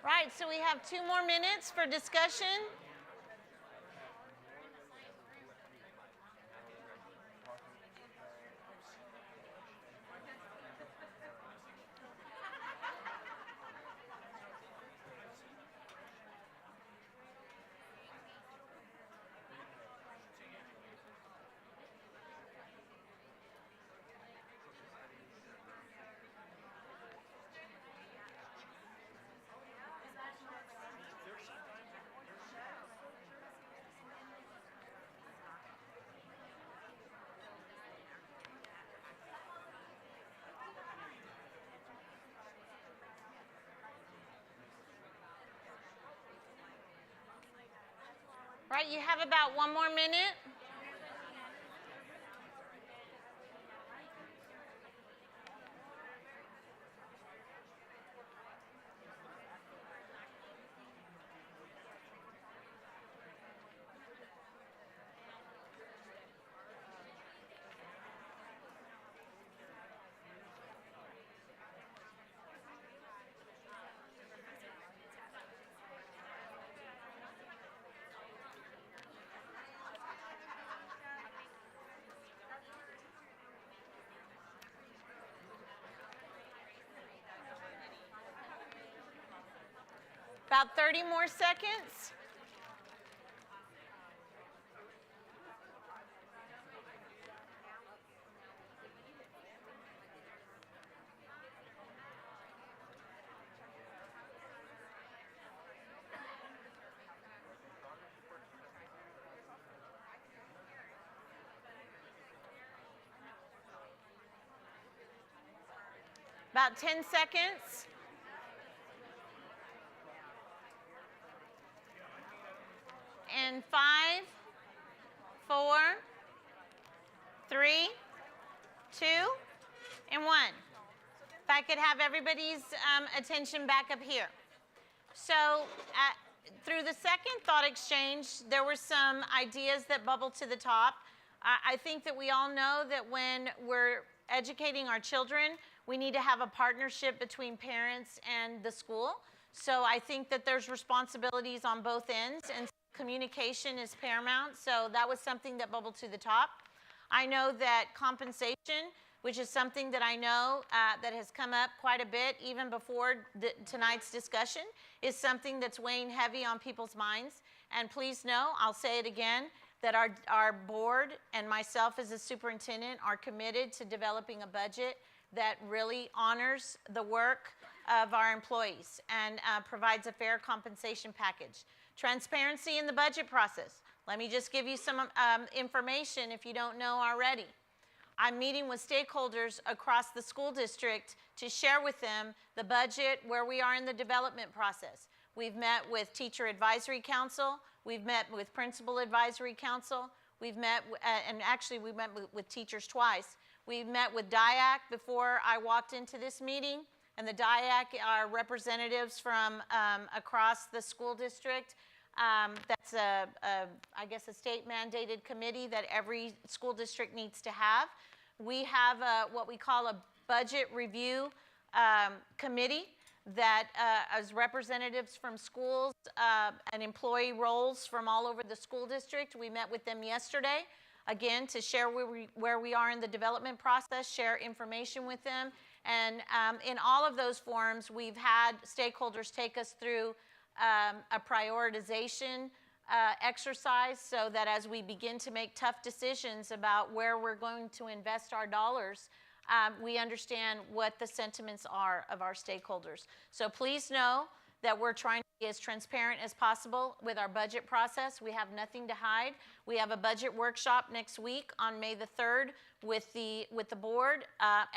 Right, so we have 2 more minutes for discussion. Right, you have about 1 more minute. About 30 more seconds. About 10 seconds. And 5, 4, 3, 2, and 1. If I could have everybody's attention back up here. So through the second thought exchange, there were some ideas that bubbled to the top. I think that we all know that when we're educating our children, we need to have a partnership between parents and the school. So I think that there's responsibilities on both ends, and communication is paramount. So that was something that bubbled to the top. I know that compensation, which is something that I know that has come up quite a bit even before tonight's discussion, is something that's weighing heavy on people's minds. And please know, I'll say it again, that our board and myself as a superintendent are committed to developing a budget that really honors the work of our employees and provides a fair compensation package. Transparency in the budget process. Let me just give you some information if you don't know already. I'm meeting with stakeholders across the school district to share with them the budget, where we are in the development process. We've met with Teacher Advisory Council. We've met with Principal Advisory Council. We've met, and actually we met with teachers twice. We met with DIAC before I walked into this meeting, And the DIAC are representatives from across the school district. That's I guess a state mandated committee that every school district needs to have. We have what we call a budget review committee that as representatives from schools and employee roles from all over the school district. We met with them yesterday, again, to share where we are in the development process, share information with them. And in all of those forums, we've had stakeholders take us through a prioritization exercise so that as we begin to make tough decisions about where we're going to invest our dollars, we understand what the sentiments are of our stakeholders. So please know that we're trying to be as transparent as possible with our budget process. We have nothing to hide. We have a budget workshop next week on May the 3rd with the board.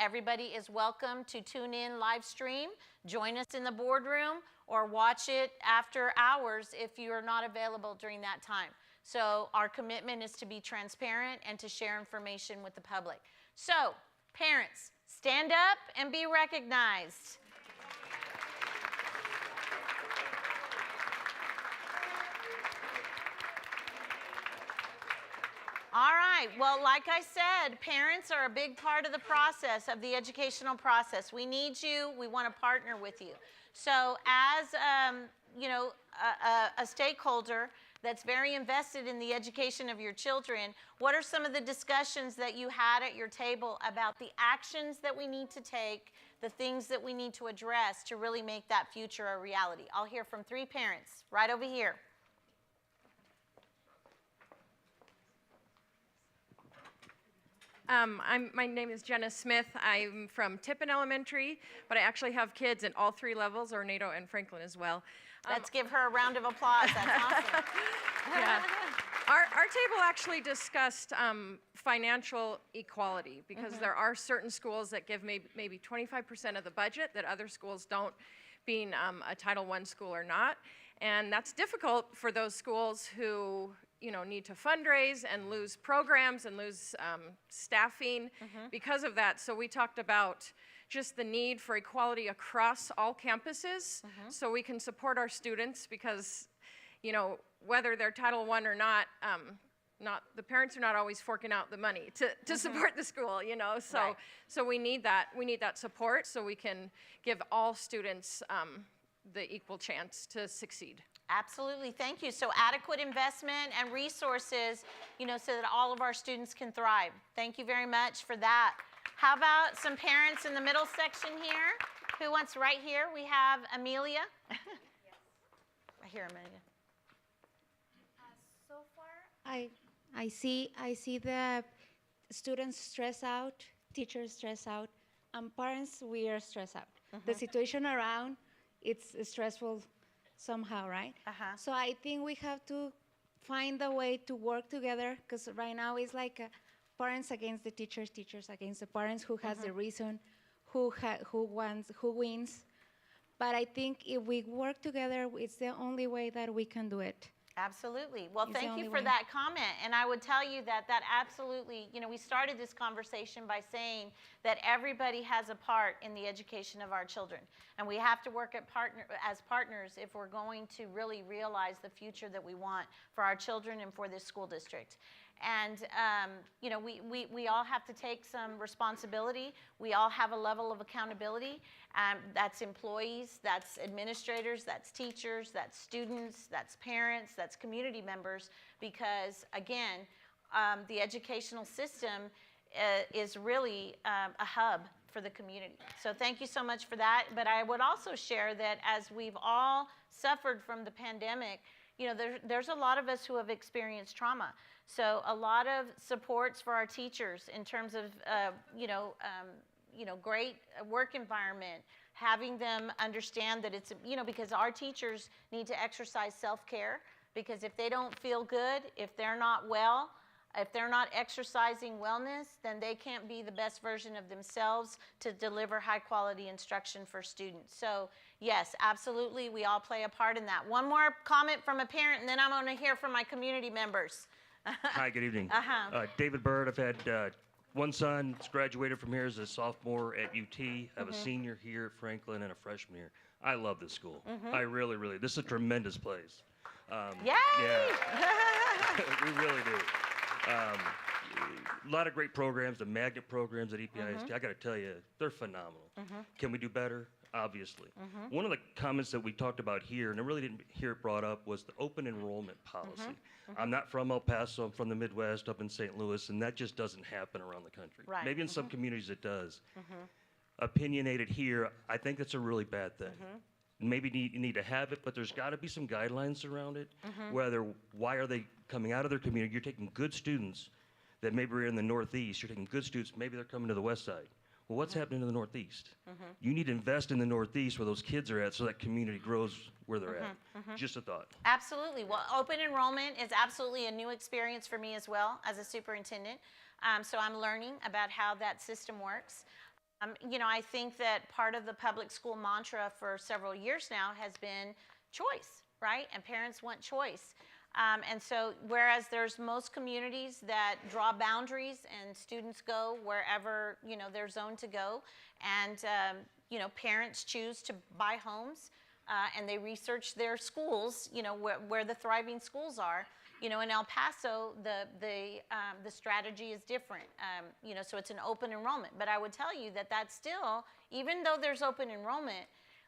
Everybody is welcome to tune in live stream, join us in the boardroom, or watch it after hours if you're not available during that time. So our commitment is to be transparent and to share information with the public. So, parents, stand up and be recognized. All right, well, like I said, parents are a big part of the process, of the educational process. We need you, we want to partner with you. So as, you know, a stakeholder that's very invested in the education of your children, what are some of the discussions that you had at your table about the actions that we need to take, the things that we need to address to really make that future a reality? I'll hear from 3 parents right over here. My name is Jenna Smith. I'm from Tippin Elementary, but I actually have kids at all 3 levels, Ornado and Franklin as well. Let's give her a round of applause. That's awesome. Yeah. Our table actually discussed financial equality because there are certain schools that give maybe 25% of the budget that other schools don't, being a Title I school or not. And that's difficult for those schools who need to fundraise and lose programs and lose staffing because of that. So we talked about just the need for equality across all campuses so we can support our students because, whether they're Title I or not, the parents are not always forking out the money to support the school, So Right. So we need that support so we can give all students the equal chance to succeed. Absolutely, thank you. So adequate investment and resources, so that all of our students can thrive. Thank you very much for that. How about some parents in the middle section here? Who wants right here? We have Amelia. Right here, Amelia. So far, I see the students stress out, teachers stress out, and parents, we are stressed out. The situation around, it's stressful somehow, right? So I think we have to find a way to work together because right now it's like parents against the teachers, teachers against the parents, who has the reason, who wins. But I think if we work together, it's the only way that we can do it. Absolutely. Well, It's the thank you only for way. that comment. And I would tell you that absolutely, we started this conversation by saying that everybody has a part in the education of our children. And we have to work as partners if we're going to really realize the future that we want for our children and for this school district. And, we all have to take some responsibility. We all have a level of accountability. That's employees, that's administrators, that's teachers, that's students, that's parents, that's community members, because, again, the educational system is really a hub for the community. So thank you so much for that. But I would also share that as we've all suffered from the pandemic, there's a lot of us who have experienced trauma. So a lot of supports for our teachers in terms of, great work environment, having them understand that it's, because our teachers need to exercise self-care, because if they don't feel good, if they're not well, if they're not exercising wellness, then they can't be the best version of themselves to deliver high quality instruction for students. So yes, absolutely, we all play a part in that. One more comment from a parent, and then I'm going to hear from my community members. Hi, good evening. David Bird. I've had one son's graduated from here as a sophomore at UT. I have a senior here at Franklin and a freshman here. I love this school. I really, really. This is a tremendous place. Yay! Yeah, we really do. A lot of great programs, the magnet programs at EPISD. I got to tell you, they're phenomenal. Can we do better? Obviously. One of the comments that we talked about here, and I really didn't hear it brought up, was the open enrollment policy. I'm not from El Paso, I'm from the Midwest, up in St. Louis, and that just doesn't happen around the country. Right. Maybe in some communities it does. Opinionated here, I think that's a really bad thing. Maybe you need to have it, but there's got to be some guidelines around it. Why are they coming out of their community? You're taking good students that maybe are in the Northeast. You're taking good students, maybe they're coming to the West Side. Well, what's happening in the Northeast? You need to invest in the Northeast where those kids are at so that community grows where they're at. Just a thought. Absolutely. Well, open enrollment is absolutely a new experience for me as well as a superintendent. So I'm learning about how that system works. You know, I think that part of the public school mantra for several years now has been choice, right? And parents want choice. And so whereas there's most communities that draw boundaries and students go wherever, you know, they're zoned to go, and, you know, parents choose to buy homes and they research their schools, you know, where the thriving schools are. You know, in El Paso, the strategy is different. You know, so it's an open enrollment. But I would tell you that that's still, even though there's open enrollment,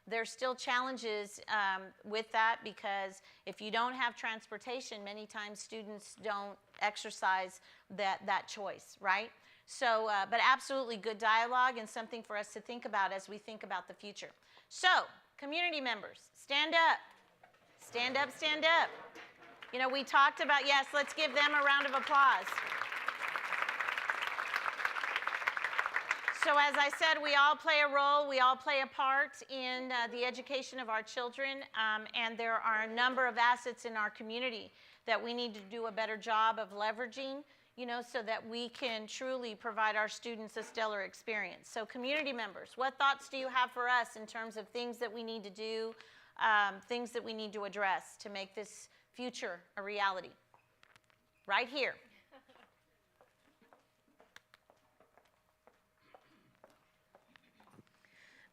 there's still challenges with that, because if you don't have transportation, many times students don't exercise that choice, right? So, but absolutely good dialogue and something for us to think about as we think about the future. So, community members, stand up. Stand up, stand up. You know, we talked about, yes, let's give them a round of applause. So as I said, we all play a role, we all play a part in the education of our children, and there are a number of assets in our community that we need to do a better job of leveraging, you know, so that we can truly provide our students a stellar experience. So community members, what thoughts do you have for us in terms of things that we need to do, things that we need to address to make this future a reality? Right here.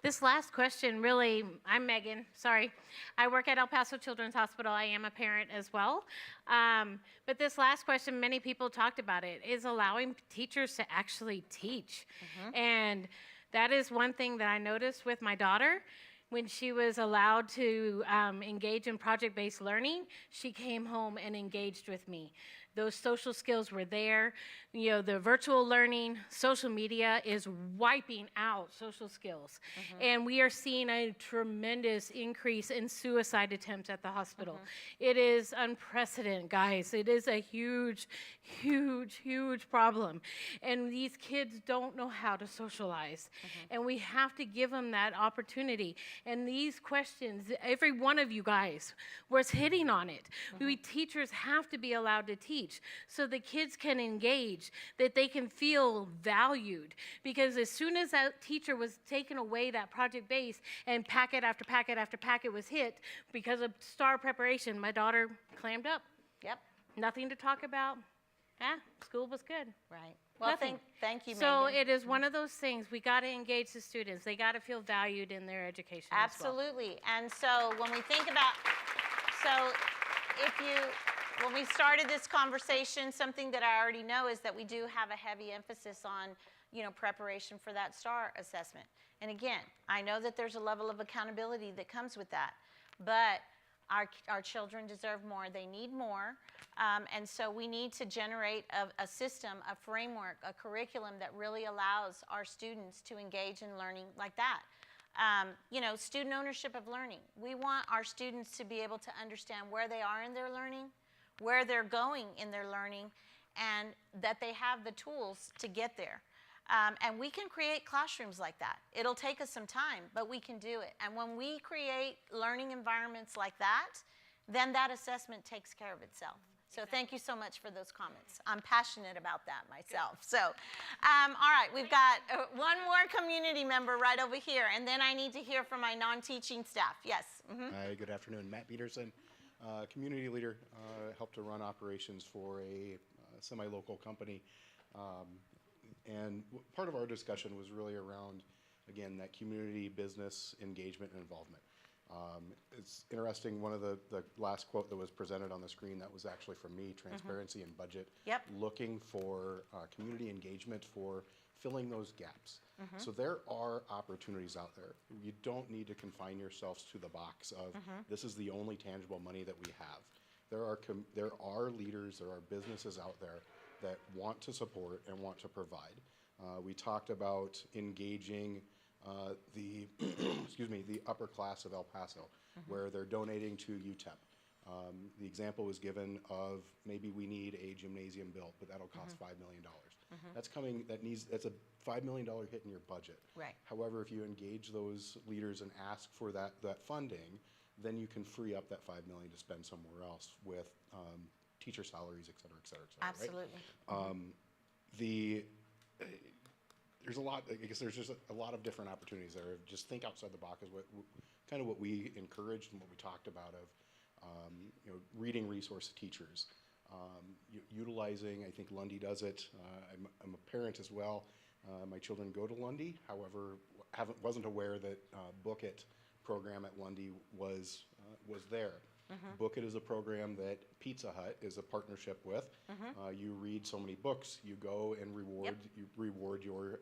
This last question really, I'm Megan, sorry. I work at El Paso Children's Hospital. I am a parent as well. But this last question, many people talked about it, is allowing teachers to actually teach. And that is one thing that I noticed with my daughter. When she was allowed to engage in project-based learning, she came home and engaged with me. Those social skills were there. You know, the virtual learning, social media is wiping out social skills. And we are seeing a tremendous increase in suicide attempts at the hospital. It is unprecedented, guys. It is a huge, huge, huge problem. And these kids don't know how to socialize. And we have to give them that opportunity. And these questions, every one of you guys was hitting on it. We teachers have to be allowed to teach so the kids can engage, that they can feel valued. Because as soon as that teacher was taking away that project base and packet after packet after packet was hit because of STAR preparation, my daughter clammed up. Yep. Nothing to talk about. School was good. Right. Well, thank you, So Megan. it is one of those things. We got to engage the students. They got to feel valued in their education. Absolutely. And so when we think about, when we started this conversation, something that I already know is that we do have a heavy emphasis on, you know, preparation for that STAR assessment. And again, I know that there's a level of accountability that comes with that, but our children deserve more. They need more. And so we need to generate a system, a framework, a curriculum that really allows our students to engage in learning like that. You know, student ownership of learning. We want our students to be able to understand where they are in their learning, where they're going in their learning, and that they have the tools to get there. And we can create classrooms like that. It'll take us some time, but we can do it. And when we create learning environments like that, then that assessment takes care of itself. So thank you so much for those comments. I'm passionate about that myself. So, all right, we've got one more community member right over here, and then I need to hear from my non-teaching staff. Yes. Hi, good afternoon. Matt Peterson, community leader, helped to run operations for a semi-local company. And part of our discussion was really around, again, that community business engagement and involvement. It's interesting, one of the last quote that was presented on the screen, that was actually from me, transparency and budget. Yep. Looking for community engagement for filling those gaps. So there are opportunities out there. You don't need to confine yourselves to the box of this is the only tangible money that we have. There are leaders, there are businesses out there that want to support and want to provide. We talked about engaging the excuse me, the upper class of El Paso, where they're donating to UTEP. The example was given of maybe we need a gymnasium built, but that'll cost $5 million. That's coming. That's a $5 million hit in your budget. Right. However, if you engage those leaders and ask for that funding, then you can free up that $5 million to spend somewhere else with teacher salaries, et cetera, et cetera, et cetera. Absolutely. Right? There's a lot. I guess there's just a lot of different opportunities there. Just think outside the box is kind of what we encouraged and what we talked about of reading resource teachers. Utilizing, I think Lundy does it. I'm a parent as well. My children go to Lundy. However, wasn't aware that Book It program at Lundy was there. Book It is a program that Pizza Hut is a partnership with. You read so many books, you go and reward your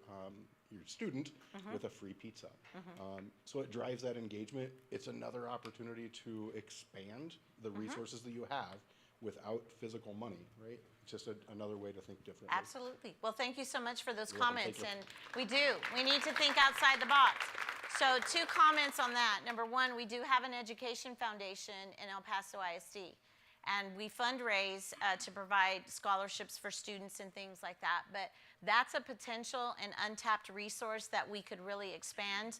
student with a free pizza. So it drives that engagement. It's another opportunity to expand the resources that you have without physical money, right? It's just another way to think differently. Absolutely. Well, thank you so much for those You're welcome. comments. Thank you. And we need to think outside the box. So 2 comments on that. Number 1, we do have an education foundation in El Paso ISD. And we fundraise to provide scholarships for students and things like that. But that's a potential and untapped resource that we could really expand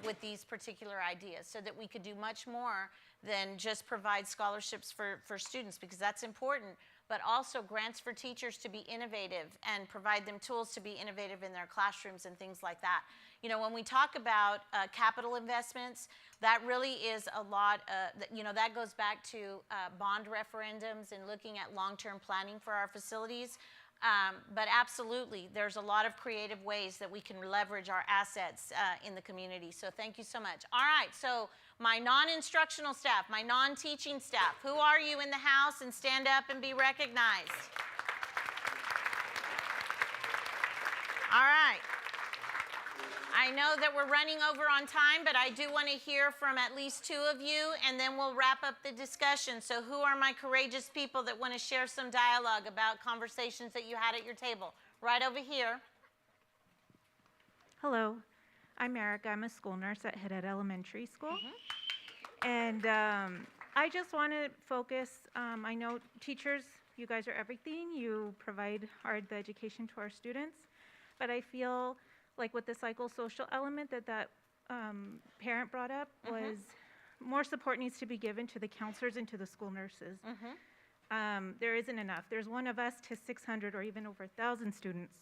with these particular ideas, so that we could do much more than just provide scholarships for students, because that's important, but also grants for teachers to be innovative and provide them tools to be innovative in their classrooms and things like that. When we talk about capital investments, that really is a lot, that goes back to bond referendums and looking at long-term planning for our facilities. But absolutely, there's a lot of creative ways that we can leverage our assets in the community. So thank you so much. All right, so my non-instructional staff, my non-teaching staff, who are you in the house? And stand up and be recognized. All right. I know that we're running over on time, but I do want to hear from at least 2 of you, and then we'll wrap up the discussion. So who are my courageous people that want to share some dialogue about conversations that you had at your table? Right over here. Hello, I'm Erica. I'm a school nurse at Haddad Elementary School. And I just want to focus, I know teachers, you guys are everything. You provide the education to our students. But I feel like with the psychosocial element that parent brought up was more support needs to be given to the counselors and to the school nurses. There isn't enough. There's one of us to 600 or even over 1,000 students,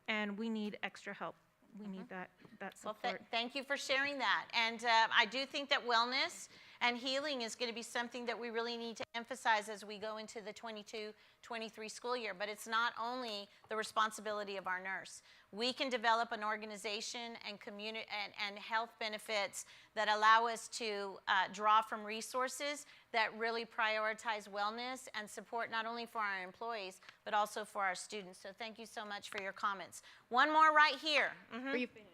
and we need extra help. We need that support. Well, thank you for sharing that. And I do think that wellness and healing is going to be something that we really need to emphasize as we go into the 22-23 school year. But it's not only the responsibility of our nurse. We can develop an organization and community and health benefits that allow us to draw from resources that really prioritize wellness and support not only for our employees, but also for our students. So thank you so much for your comments. One more right here. Before you finish.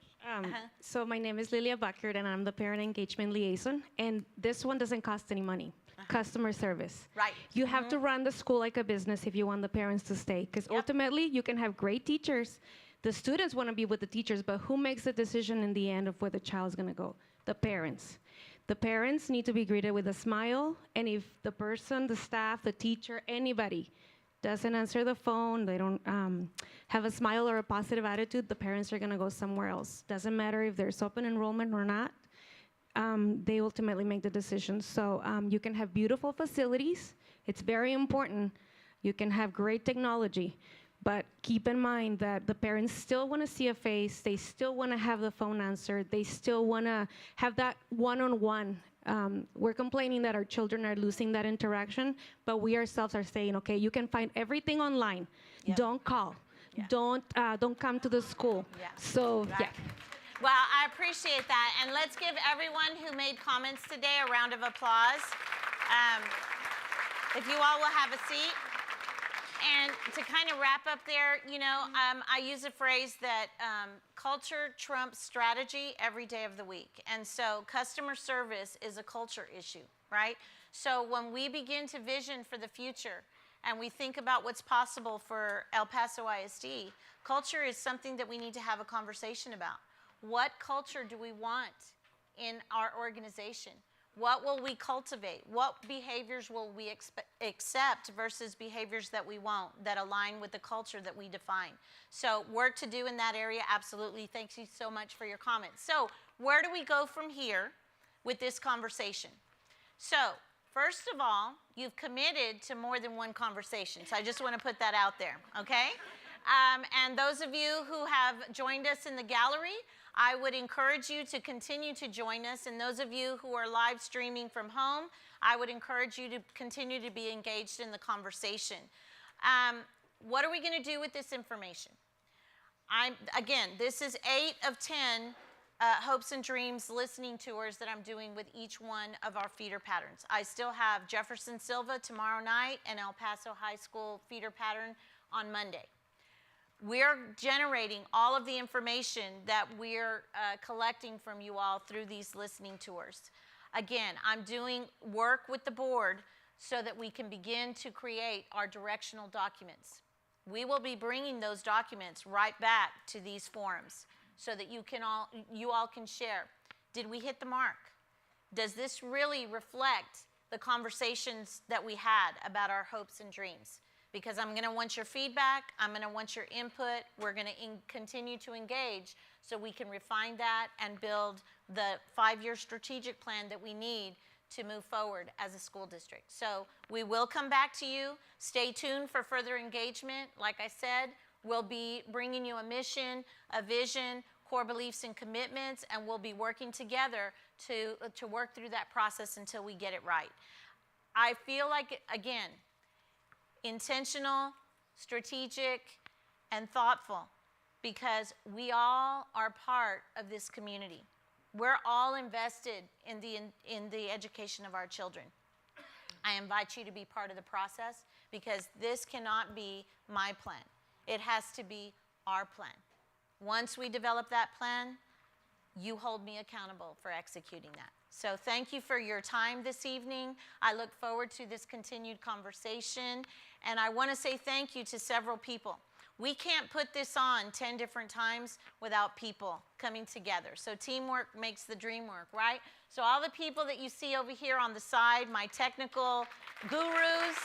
So my name is Lilia Buckard, and I'm the Parent Engagement Liaison. And this one doesn't cost any money. Customer service. Right. You have to run the school like a business if you want the parents to stay. Because ultimately, you can have great teachers. The students want to be with the teachers, but who makes the decision in the end of where the child's going to go? The parents. The parents need to be greeted with a smile. And if the person, the staff, the teacher, anybody doesn't answer the phone, they don't have a smile or a positive attitude, the parents are going to go somewhere else. Doesn't matter if there's open enrollment or not. They ultimately make the decision. So you can have beautiful facilities. It's very important. You can have great technology. But keep in mind that the parents still want to see a face. They still want to have the phone answered. They still want to have that one-on-one. We're complaining that our children are losing that interaction, but we ourselves are saying, okay, you can find everything online. Don't call. don't come to the school. Yeah. So Right. yeah. Well, I appreciate that. And let's give everyone who made comments today a round of applause. If you all will have a seat. And to kind of wrap up there, I use a phrase that culture trumps strategy every day of the week. And so customer service is a culture issue, right? So when we begin to vision for the future and we think about what's possible for El Paso ISD, culture is something that we need to have a conversation about. What culture do we want in our organization? What will we cultivate? What behaviors will we accept versus behaviors that we won't, that align with the culture that we define? So work to do in that area, absolutely. Thank you so much for your comments. So where do we go from here with this conversation? So first of all, you've committed to more than one conversation. So I just want to put that out there, okay? And those of you who have joined us in the gallery, I would encourage you to continue to join us. And those of you who are live streaming from home, I would encourage you to continue to be engaged in the conversation. What are we going to do with this information? Again, this is 8 of 10 hopes and dreams listening tours that I'm doing with each one of our feeder patterns. I still have Jefferson Silva tomorrow night and El Paso High School feeder pattern on Monday. We're generating all of the information that we're collecting from you all through these listening tours. Again, I'm doing work with the board so that we can begin to create our directional documents. We will be bringing those documents right back to these forums so that you all can share. Did we hit the mark? Does this really reflect the conversations that we had about our hopes and dreams? Because I'm going to want your feedback, I'm going to want your input, we're going to continue to engage so we can refine that and build the 5-year strategic plan that we need to move forward as a school district. So we will come back to you. Stay tuned for further engagement. Like I said, we'll be bringing you a mission, a vision, core beliefs and commitments, and we'll be working together to work through that process until we get it right. I feel like, again, intentional, strategic, and thoughtful, because we all are part of this community. We're all invested in the education of our children. I invite you to be part of the process because this cannot be my plan. It has to be our plan. Once we develop that plan, you hold me accountable for executing that. So thank you for your time this evening. I look forward to this continued conversation. And I want to say thank you to several people. We can't put this on 10 different times without people coming together. So teamwork makes the dream work, right? So all the people that you see over here on the side, my technical gurus,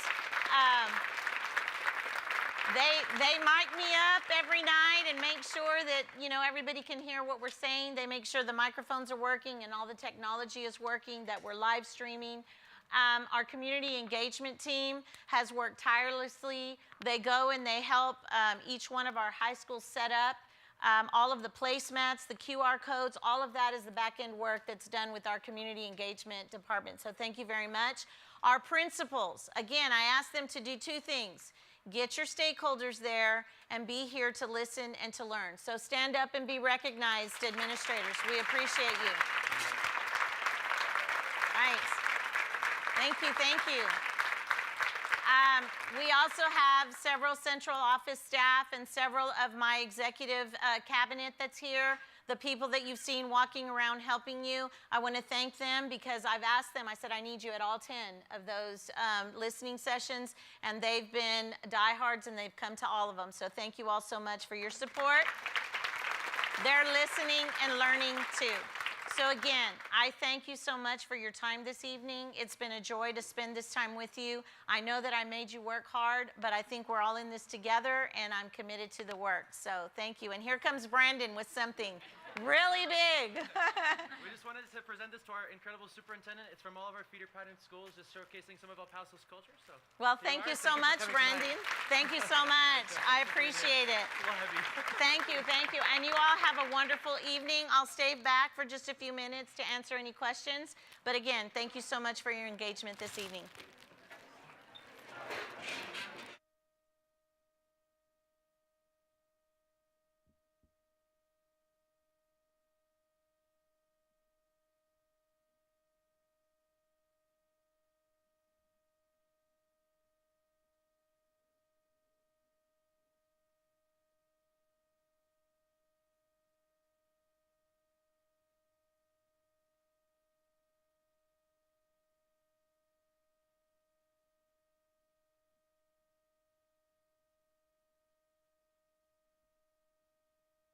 they mic me up every night and make sure that everybody can hear what we're saying. They make sure the microphones are working and all the technology is working, that we're live streaming. Our community engagement team has worked tirelessly. They go and they help each one of our high schools set up all of the placemats, the QR codes, all of that is the back-end work that's done with our community engagement department. So thank you very much. Our principals, again, I asked them to do 2 things. Get your stakeholders there and be here to listen and to learn. So stand up and be recognized, administrators. We appreciate you. Right. Thank you, thank you. We also have several central office staff and several of my executive cabinet that's here. The people that you've seen walking around helping you, I want to thank them because I've asked them, I said, I need you at all 10 of those listening sessions, and they've been diehards and they've come to all of them. So thank you all so much for your support. They're listening and learning too. So again, I thank you so much for your time this evening. It's been a joy to spend this time with you. I know that I made you work hard, but I think we're all in this together and I'm committed to the work. So thank you. And here comes Brandon with something really big. We just wanted to present this to our incredible superintendent. It's from all of our feeder pattern schools, just showcasing some of El Paso's culture. So, well, thank you so much, Brandon. Thank you so much. I appreciate it. Thank you, thank you. And you all have a wonderful evening. I'll stay back for just a few minutes to answer any questions. But again, thank you so much for your engagement this evening.